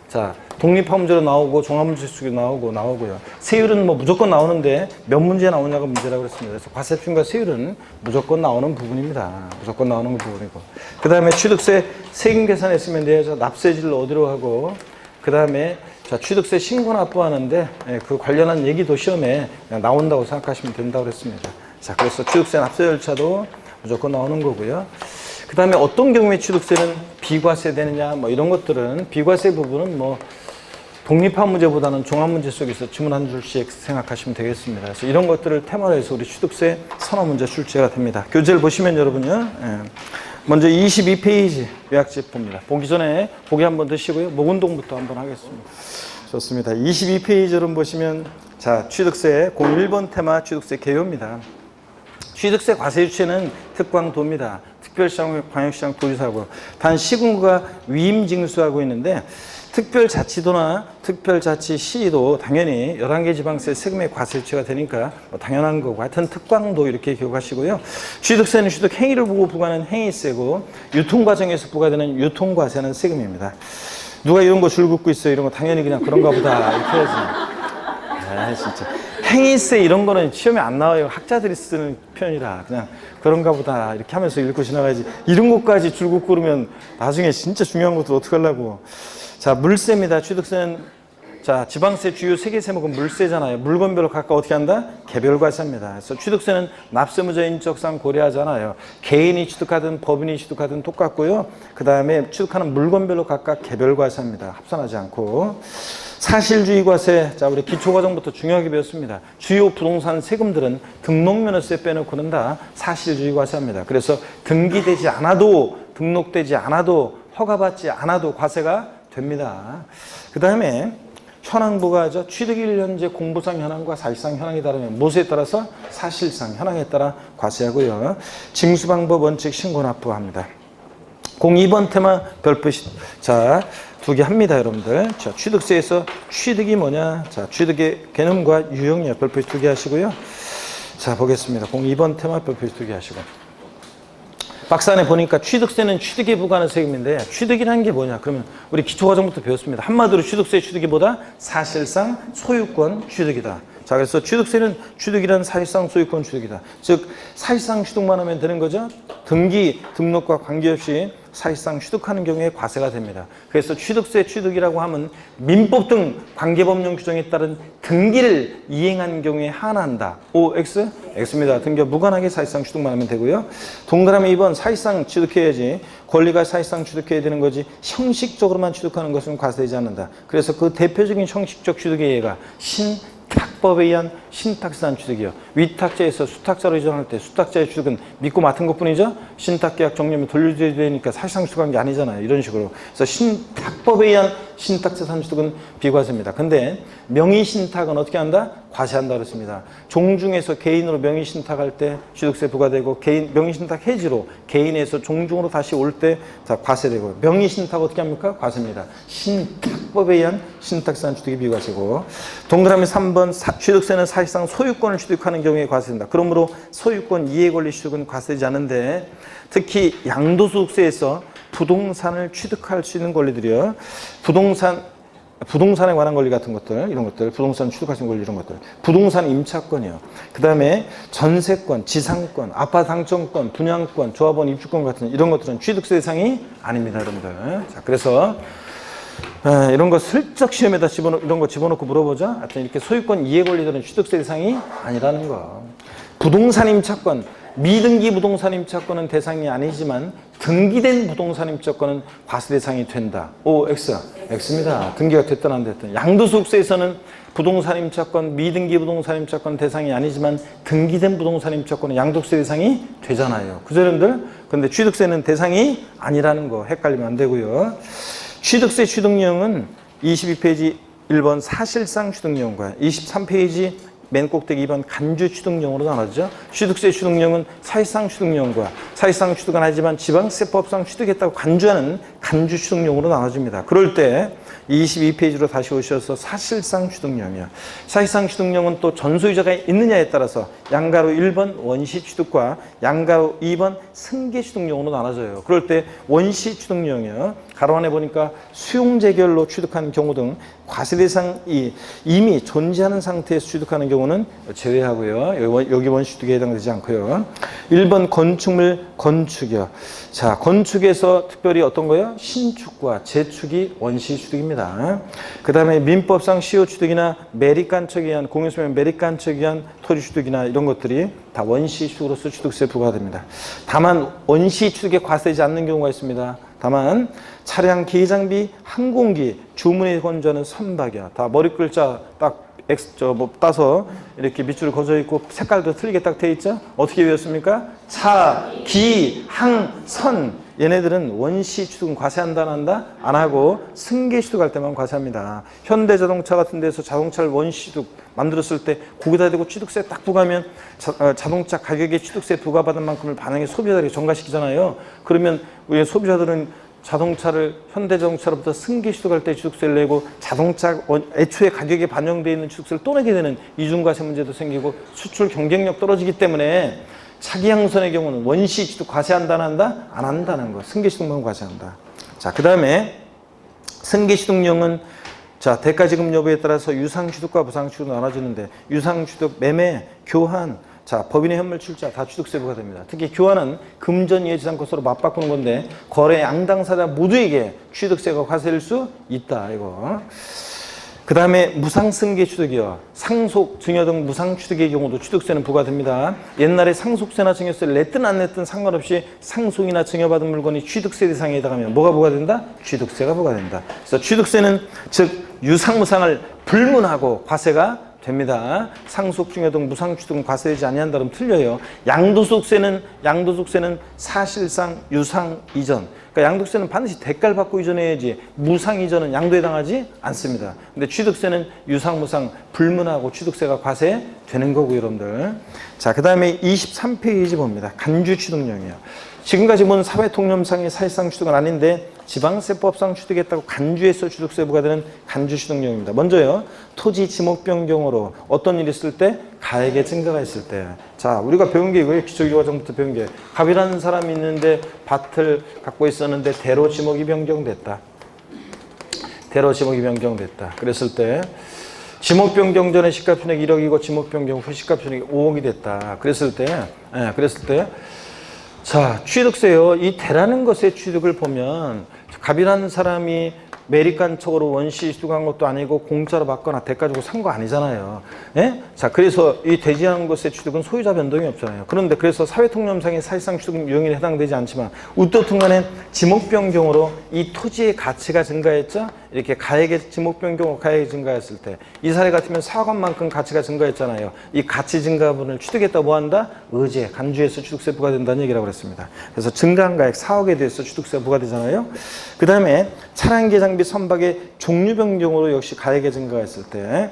자, 독립화 문제로 나오고 종합 문제 속에 나오고요. 세율은 뭐 무조건 나오는데 몇 문제 나오냐가 문제라고 그랬습니다. 그래서 과세 표준과 세율은 무조건 나오는 부분입니다. 무조건 나오는 부분이고. 그 다음에 취득세 세금 계산했으면 돼요. 납세지를 어디로 하고, 그 다음에 자, 취득세 신고 납부하는데 그 관련한 얘기도 시험에 나온다고 생각하시면 된다고 그랬습니다. 자, 그래서 취득세 납세 절차도 무조건 나오는 거고요. 그 다음에 어떤 경우에 취득세는 비과세 되느냐, 뭐 이런 것들은 비과세 부분은 뭐 독립한 문제보다는 종합 문제 속에서 지문 한 줄씩 생각하시면 되겠습니다. 그래서 이런 것들을 테마로 해서 우리 취득세 서너 문제 출제가 됩니다. 교재를 보시면 여러분요. 먼저 22페이지 요약집 봅니다. 보기 전에 보기 한번 드시고요. 목 운동부터 한번 하겠습니다. 좋습니다. 22페이지 여러분 보시면 자, 취득세 01번 테마 취득세 개요입니다. 취득세 과세 주체는 특광도입니다. 특별시장, 광역시장, 도지사고 단 시군구가 위임징수하고 있는데 특별자치도나 특별자치시도 당연히 11개 지방세 세금의 과세 주체가 되니까 뭐 당연한 거고 하여튼 특광도 이렇게 기억하시고요. 취득세는 취득 행위를 보고 부과하는 행위세고 유통과정에서 부과되는 유통과세는 세금입니다. 누가 이런 거 줄 긋고 있어요. 이런 거 당연히 그냥 그런가 보다 이렇게 해야지. 진짜 행위세 이런 거는 시험에 안 나와요. 학자들이 쓰는 표현이라 그냥 그런가 보다 이렇게 하면서 읽고 지나가야지. 이런 것까지 줄 긋고 그러면 나중에 진짜 중요한 것도 어떡하려고. 자, 물세입니다. 취득세는 자, 지방세 주요 3개 세목은 물세잖아요. 물건별로 각각 어떻게 한다? 개별과세입니다. 그래서 취득세는 납세무자 인적상 고려하잖아요. 개인이 취득하든 법인이 취득하든 똑같고요. 그 다음에 취득하는 물건별로 각각 개별과세입니다. 합산하지 않고. 사실주의과세, 자, 우리 기초과정부터 중요하게 배웠습니다. 주요 부동산 세금들은 등록면허세 빼놓고는 다 사실주의과세입니다. 그래서 등기되지 않아도 등록되지 않아도 허가받지 않아도 과세가 됩니다. 그 다음에 현황부가 취득일 현재 공부상 현황과 사실상 현황이 다르면 무엇에 따라서 사실상 현황에 따라 과세하고요. 징수방법 원칙 신고납부합니다. 02번 테마 별표 자, 두 개 합니다, 여러분들. 자, 취득세에서 취득이 뭐냐? 자, 취득의 개념과 유형이요. 별표 두 개 하시고요. 자, 보겠습니다. 02번 테마 별표 두 개 하시고. 박스 안에 보니까 취득세는 취득에 부과하는 세금인데 취득이라는 게 뭐냐? 그러면 우리 기초과정부터 배웠습니다. 한마디로 취득세 취득이 뭐다? 사실상 소유권 취득이다. 자, 그래서 취득세는 취득이란 사실상 소유권 취득이다. 즉 사실상 취득만 하면 되는 거죠. 등기, 등록과 관계없이 사실상 취득하는 경우에 과세가 됩니다. 그래서 취득세 취득이라고 하면 민법 등 관계법령 규정에 따른 등기를 이행한 경우에 한한다. O, X? X입니다. 등기와 무관하게 사실상 취득만 하면 되고요. 동그라미 2번 사실상 취득해야지 권리가 사실상 취득해야 되는 거지 형식적으로만 취득하는 것은 과세되지 않는다. 그래서 그 대표적인 형식적 취득의 예가 신탁법에 의한 신탁세한 취득이요. 위탁자에서 수탁자로 이전할 때 수탁자의 취득은 믿고 맡은 것뿐이죠. 신탁계약 종료면 돌려줘야 되니까 사실상 취득한 게 아니잖아요. 이런 식으로. 그래서 신탁법에 의한 신탁세산 취득은 비과세입니다. 근데 명의신탁은 어떻게 한다? 과세한다 그랬습니다. 종중에서 개인으로 명의신탁할 때 취득세 부과되고 개인 명의신탁 해지로 개인에서 종중으로 다시 올 때 과세되고 명의신탁 어떻게 합니까? 과세입니다. 신탁법에 의한 신탁세산 취득이 비과세고 동그라미 3번 취득세는 사실상 소유권을 취득하는 경우에 과세된다. 그러므로 소유권 이해 권리 취득은 과세되지 않는데 특히 양도소득세에서 부동산을 취득할 수 있는 권리들이요. 부동산에 관한 권리 같은 것들, 이런 것들, 부동산 취득할 수 있는 권리 이런 것들, 부동산 임차권이요. 그 다음에 전세권, 지상권, 아파트 당첨권, 분양권, 조합원 입주권 같은 이런 것들은 취득세 대상이 아닙니다, 여러분들. 자, 그래서 이런 거 슬쩍 시험에다 이런 거 집어넣고 물어보자. 하여튼 이렇게 소유권 이해 권리들은 취득세 대상이 아니라는 거. 부동산 임차권, 미등기 부동산 임차권은 대상이 아니지만 등기된 부동산 임차권은 과세 대상이 된다. O, X? X입니다. 등기가 됐든 안 됐든. 양도소득세에서는 부동산 임차권, 미등기 부동산 임차권은 대상이 아니지만 등기된 부동산 임차권은 양도세 대상이 되잖아요. 그죠, 여러분들? 근데 취득세는 대상이 아니라는 거 헷갈리면 안 되고요. 취득세 취득령은 22페이지 1번 사실상 취득령과 23페이지 맨 꼭대기 2번 간주 취득령으로 나눠지죠. 취득세 취득령은 사실상 취득령과 사실상 취득은 하지만 지방세법상 취득했다고 간주하는 간주 취득령으로 나눠집니다. 그럴 때 22페이지로 다시 오셔서 사실상 취득령이요. 사실상 취득령은 또 전소유자가 있느냐에 따라서 양가로 1번 원시 취득과 양가로 2번 승계 취득령으로 나눠져요. 그럴 때 원시 취득령이요. 가로 안에 보니까 수용재결로 취득한 경우 등 과세 대상이 이미 존재하는 상태에서 취득하는 경우는 제외하고요. 여기 원시 취득에 해당되지 않고요. 1번 건축물 건축이요. 자, 건축에서 특별히 어떤 거요? 신축과 재축이 원시 취득입니다. 그 다음에 민법상 시효 취득이나 매립간척에 의한 공유소면 매립간척에 의한 토지 취득이나 이런 것들이 다 원시 취득으로서 취득세 부과됩니다. 다만 원시 취득에 과세되지 않는 경우가 있습니다. 다만 차량 기장비, 항공기, 주문에 건조하는 선박이야. 다 머리 글자 딱 따서 이렇게 밑줄을 거져 있고 색깔도 틀리게 딱 돼 있죠? 어떻게 외웠습니까? 차, 기, 항, 선. 얘네들은 원시 취득은 과세한다 안 한다? 안 하고 승계 취득할 때만 과세합니다. 현대자동차 같은 데서 자동차를 원시 취득 만들었을 때 거기다 대고 취득세 딱 부과하면 자동차 가격에 취득세 부과받은 만큼을 반영해 소비자들이 전가시키잖아요. 그러면 우리 소비자들은 자동차를 현대자동차로부터 승계 취득할 때 취득세를 내고 자동차 애초에 가격에 반영되어 있는 취득세를 또 내게 되는 이중과세 문제도 생기고 수출 경쟁력 떨어지기 때문에 차기향선의 경우는 원시 취득 과세한다 안 한다? 안 한다는 거. 승계 취득만 과세한다. 자, 그 다음에 승계 취득령은 자, 대가지급 여부에 따라서 유상취득과 부상취득으로 나눠지는데 유상취득, 매매, 교환, 자, 법인의 현물 출자 다 취득세 부과됩니다. 특히 교환은 금전 이해지상권으로 맞바꾸는 건데 거래 양당사자 모두에게 취득세가 과세될 수 있다. 이거. 그 다음에 무상승계 취득이요. 상속, 증여 등 무상취득의 경우도 취득세는 부과됩니다. 옛날에 상속세나 증여세를 냈든 안 냈든 상관없이 상속이나 증여받은 물건이 취득세 대상에 해당하면 뭐가 부과된다? 취득세가 부과된다. 그래서 취득세는 즉 유상무상을 불문하고 과세가 됩니다. 상속증여등 무상취득은 과세되지 아니한다 그러면 틀려요. 양도소득세는 사실상 유상 이전. 그러니까 양도세는 반드시 대가를 받고 이전해야지 무상 이전은 양도에 해당하지 않습니다. 근데 취득세는 유상, 무상 불문하고 취득세가 과세되는 거고요, 여러분들. 자, 그 다음에 23페이지 봅니다. 간주취득령이에요. 지금까지 본 사회통념상의 사실상 취득은 아닌데 지방세법상 취득했다고 간주에서 취득세 부과되는 간주취득령입니다. 먼저요, 토지 지목 변경으로 어떤 일이 있을 때 가액의 증가가 있을 때. 자, 우리가 배운 게 이거예요. 기초교과정부터 배운 게. 갑이라는 사람이 있는데 밭을 갖고 있었는데 대로 지목이 변경됐다. 대로 지목이 변경됐다. 그랬을 때 지목 변경 전에 시가총액 1억이고 지목 변경 후 시가총액이 5억이 됐다. 그랬을 때 자, 취득세요. 이 대라는 것의 취득을 보면 갑이라는 사람이 매립간척으로 원시 취득한 것도 아니고 공짜로 받거나 대가 주고 산 거 아니잖아요. 예? 자, 그래서 이 대지한 것의 취득은 소유자 변동이 없잖아요. 그런데 그래서 사회통념상의 사실상 취득 유형에 해당되지 않지만 어떻든 간에 지목 변경으로 이 토지의 가치가 증가했죠. 이렇게 가액의 지목 변경으로 가액이 증가했을 때 이 사례 같으면 4억 원만큼 가치가 증가했잖아요. 이 가치 증가분을 취득했다 뭐 한다? 의제, 간주에서 취득세 부과된다는 얘기라고 그랬습니다. 그래서 증가한 가액 4억에 대해서 취득세 부과되잖아요. 그 다음에 차량계 장비 선박의 종류 변경으로 역시 가액의 증가가 있을 때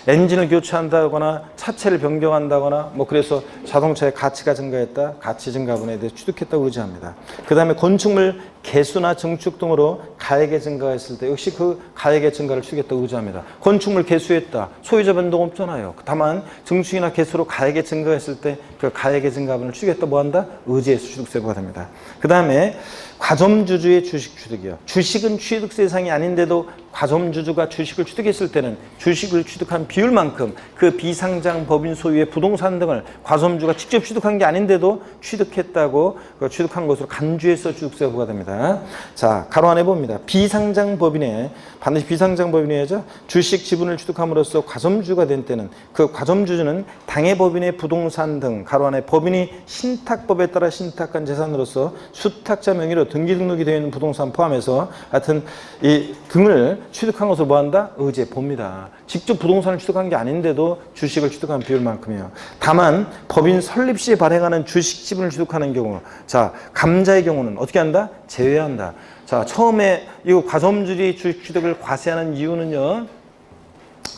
엔진을 교체한다거나 차체를 변경한다거나 뭐 그래서 자동차의 가치가 증가했다. 가치 증가분에 대해 취득했다고 의지합니다. 그 다음에 건축물 개수나 증축 등으로 가액의 증가가 있을 때 역시 그 가액의 증가를 취득했다고 의지합니다. 건축물 개수했다. 소유자 변동 없잖아요. 다만 증축이나 개수로 가액의 증가가 있을 때 그 가액의 증가분을 취득했다 뭐 한다? 의지에서 취득세가 됩니다. 그 다음에 과점주주의 주식 취득이요. 주식은 취득세 대상이 아닌데도 과점주주가 주식을 취득했을 때는 주식을 취득한 비율만큼 그 비상장 법인 소유의 부동산 등을 과점주가 직접 취득한 게 아닌데도 취득했다고 그 취득한 것으로 간주해서 취득세가 부과됩니다. 자, 가로 안에 봅니다. 비상장 법인에 반드시 비상장 법인이죠. 주식 지분을 취득함으로써 과점주가 된 때는 그 과점주주는 당해 법인의 부동산 등 가로 안에 법인이 신탁법에 따라 신탁한 재산으로서 수탁자 명의로 등기 등록이 되어 있는 부동산 포함해서 하여튼 이 등을 취득한 것을 뭐 한다? 의지해 봅니다. 직접 부동산을 취득한 게 아닌데도 주식을 취득한 비율만큼이요. 다만 법인 설립 시에 발행하는 주식 지분을 취득하는 경우, 자, 감자의 경우는 어떻게 한다? 제외한다. 자, 처음에 이거 과점주의 주식 취득을 과세하는 이유는요.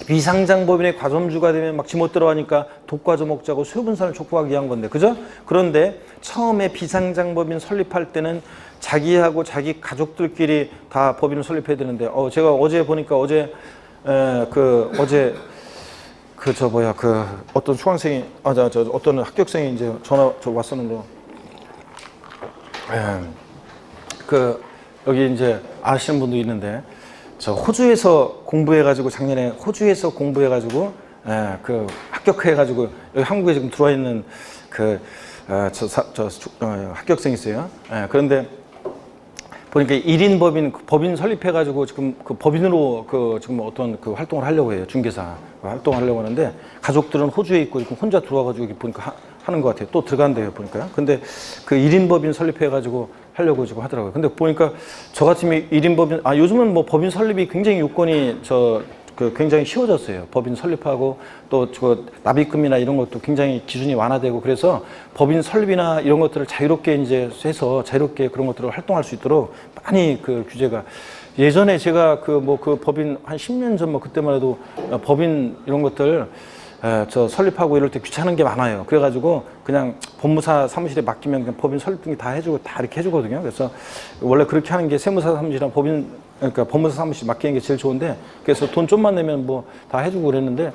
비상장 법인의 과점주가 되면 막 지못 들어가니까 독과점 먹자고 소유분산을 촉구하기 위한 건데, 그죠? 그런데 처음에 비상장 법인 설립할 때는 자기하고 자기 가족들끼리 다 법인을 설립해야 되는데, 제가 어제 보니까 어떤 수강생이, 어떤 합격생이 이제 전화 왔었는데, 여기 이제 아시는 분도 있는데, 저 호주에서 공부해가지고 작년에 호주에서 공부해가지고 합격해가지고 여기 한국에 지금 들어와 있는 합격생이 있어요. 그런데 보니까 1인 법인 설립해가지고 지금 그 법인으로 지금 어떤 활동을 하려고 해요. 중개사 활동을 하려고 하는데 가족들은 호주에 있고 혼자 들어와가지고 보니까 하는 것 같아요. 또 들어간대요, 보니까요. 근데 그 1인 법인 설립해가지고 하려고 지금 하더라고요. 근데 보니까 저 같으면 1인 법인, 요즘은 뭐 법인 설립이 굉장히 요건이 굉장히 쉬워졌어요. 법인 설립하고 또 납입금이나 이런 것도 굉장히 기준이 완화되고 그래서 법인 설립이나 이런 것들을 자유롭게 이제 해서 자유롭게 그런 것들을 활동할 수 있도록 많이 규제가 예전에 제가 법인 한 10년 전 그때만 해도 법인 이런 것들 설립하고 이럴 때 귀찮은 게 많아요. 그래가지고 그냥 법무사 사무실에 맡기면 그냥 법인 설립 등기 다 해주고 다 이렇게 해주거든요. 그래서 원래 그렇게 하는 게 세무사 사무실이랑 그러니까 법무사 사무실 맡기는 게 제일 좋은데 그래서 돈 좀만 내면 다 해주고 그랬는데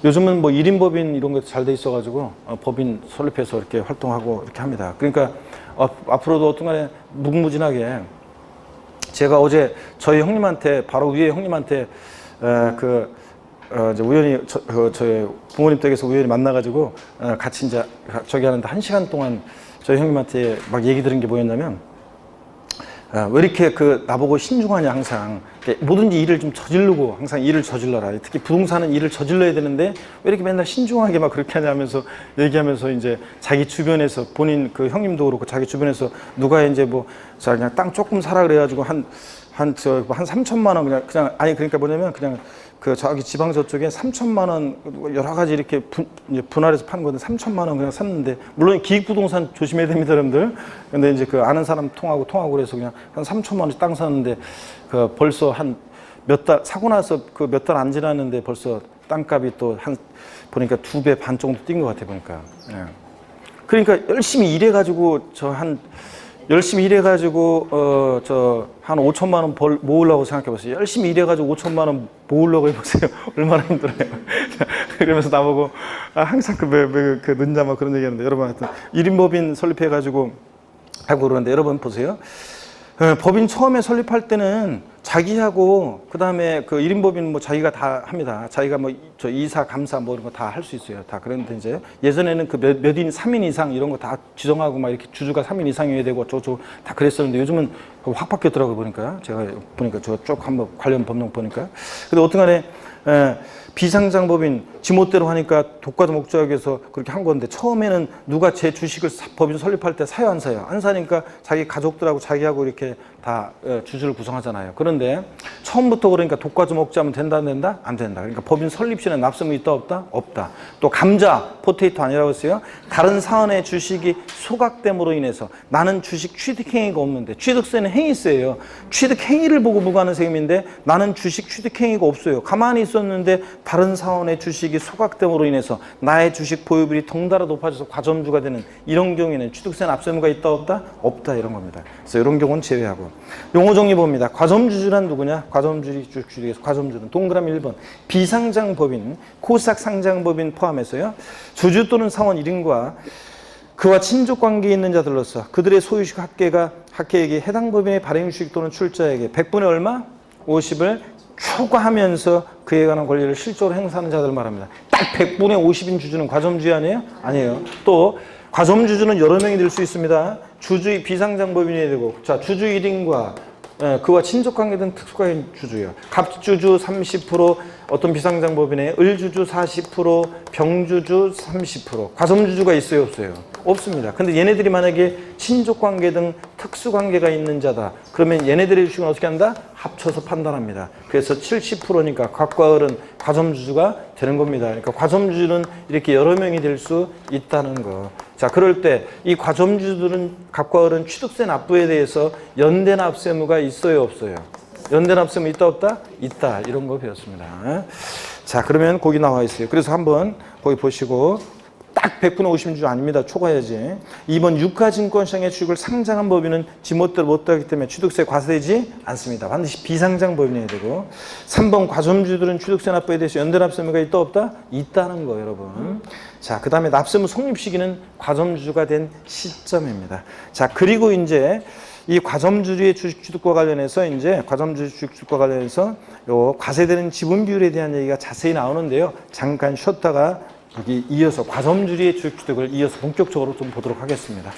요즘은 1인 법인 이런 것도 잘 돼 있어가지고 법인 설립해서 이렇게 활동하고 이렇게 합니다. 그러니까 앞으로도 어떤 간에 무궁무진하게 제가 어제 저희 형님한테 바로 위에 형님한테 이제 우연히 저희 부모님 댁에서 우연히 만나가지고 같이 이제 저기 하는데 1시간 동안 저희 형님한테 막 얘기 들은 게 뭐였냐면 왜 이렇게 나보고 신중하냐 항상 뭐든지 일을 좀 저지르고 항상 일을 저질러라 특히 부동산은 일을 저질러야 되는데 왜 이렇게 맨날 신중하게 막 그렇게 하냐 하면서 얘기하면서 이제 자기 주변에서 본인 형님도 그렇고 자기 주변에서 누가 이제 자 그냥 땅 조금 사라 그래가지고 한 3천만 원 그냥 아니 그러니까 뭐냐면 그냥 그 저기 지방 저쪽에 3천만 원 여러 가지 이렇게 이제 분할해서 파는 건데 3천만 원 그냥 샀는데 물론 기익부동산 조심해야 됩니다, 여러분들. 근데 이제 그 아는 사람 통하고 그래서 그냥 한 3천만 원씩 땅 샀는데 그 벌써 한 몇 달 사고 나서 그 몇 달 안 지났는데 벌써 땅값이 또 한 보니까 2배 반 정도 뛴 것 같아 보니까. 예. 그러니까 열심히 일해가지고 열심히 일해가지고 저 한 5천만 원 모으려고 생각해보세요. 열심히 일해가지고 5천만 원 모으려고 해보세요. 얼마나 힘들어요. 그러면서 나보고 항상 그 늦냐 막 그런 얘기하는데 여러분 하여튼 1인 법인 설립해가지고 하고 그러는데 여러분 보세요. 법인 처음에 설립할 때는 자기하고 그다음에 그 1인 법인 뭐 자기가 다 합니다. 자기가 뭐 저 이사, 감사 뭐 이런 거 다 할 수 있어요. 다 그런데 이제 예전에는 그 몇 인, 3인 이상 이런 거 다 지정하고 막 이렇게 주주가 3인 이상이어야 되고 저쪽 다 그랬었는데 요즘은 확 바뀌었더라고요. 보니까 제가 보니까 저 쭉 한번 관련 법령 보니까. 근데 어떤간에 비상장법인 지멋대로 하니까 독과점 목적에서 그렇게 한 건데 처음에는 누가 제 주식을 법인 설립할 때 사요 안 사요? 안 사니까 자기 가족들하고 자기하고 이렇게 다 주주를 구성하잖아요. 그런데 처음부터 그러니까 독과점 목적하면 된다 안 된다? 안 된다. 그러니까 법인 설립 시에는 납세금이 있다 없다? 없다. 또 감자, 포테이토 아니라고 했어요. 다른 사원의 주식이 소각됨으로 인해서 나는 주식 취득행위가 없는데 취득세는 행위세예요. 취득행위를 보고 부과하는 세금인데 나는 주식 취득행위가 없어요. 가만히 있었는데 다른 사원의 주식이 소각됨으로 인해서 나의 주식 보유비율이 덩달아 높아져서 과점주가 되는 이런 경우에는 취득세 납세의무가 있다 없다? 없다 이런 겁니다. 그래서 이런 경우는 제외하고 용어 정리 봅니다. 과점주주란 누구냐? 과점주주에서 과점주는 동그라미 1번 비상장법인, 코삭상장법인 포함해서요. 주주 또는 사원 1인과 그와 친족 관계에 있는 자들로서 그들의 소유식 학계에게 해당 법인의 발행주식 또는 출자에게 100분의 얼마? 50을 초과하면서 그에 관한 권리를 실적으로 행사하는 자들 말합니다. 딱 100분의 50인 주주는 과점주의 아니에요? 아니에요. 또 과점주주는 여러 명이 될 수 있습니다. 주주의 비상장법인이 되고 자 주주 1인과 그와 친족관계 등 특수관계 주주요. 갑주주 30%, 어떤 비상장법인에 을주주 40%, 병주주 30%. 과점주주가 있어요, 없어요? 없습니다. 근데 얘네들이 만약에 친족관계 등 특수관계가 있는 자다. 그러면 얘네들의 주식은 어떻게 한다? 합쳐서 판단합니다. 그래서 70%니까 각과 을은 과점주주가 되는 겁니다. 그러니까 과점주주는 이렇게 여러 명이 될 수 있다는 거. 자, 그럴 때 이 과점주주들은 각과 을은 취득세 납부에 대해서 연대납세 의무가 있어요, 없어요? 연대납세 의무 있다, 없다? 있다. 이런 거 배웠습니다. 자, 그러면 거기 나와 있어요. 그래서 한번 거기 보시고 딱 100분의 50주 아닙니다. 초과해야지. 2번 유가증권시장의 주식을 상장한 법인은 지멋대로 못하기 때문에 취득세 과세되지 않습니다. 반드시 비상장 법인이어야 되고 3번 과점주들은 취득세 납부에 대해서 연대납세 의무가 있다 없다? 있다는 거 여러분. 자, 그 다음에 납세의무 성립 시기는 과점주가 된 시점입니다. 자, 그리고 이제 이 과점주주의 주식 취득과 관련해서 이제 과점주주 주식 취득과 관련해서 요 과세되는 지분 비율에 대한 얘기가 자세히 나오는데요. 잠깐 쉬었다가 여기 이어서 과점주주의 주식 취득을 이어서 본격적으로 좀 보도록 하겠습니다.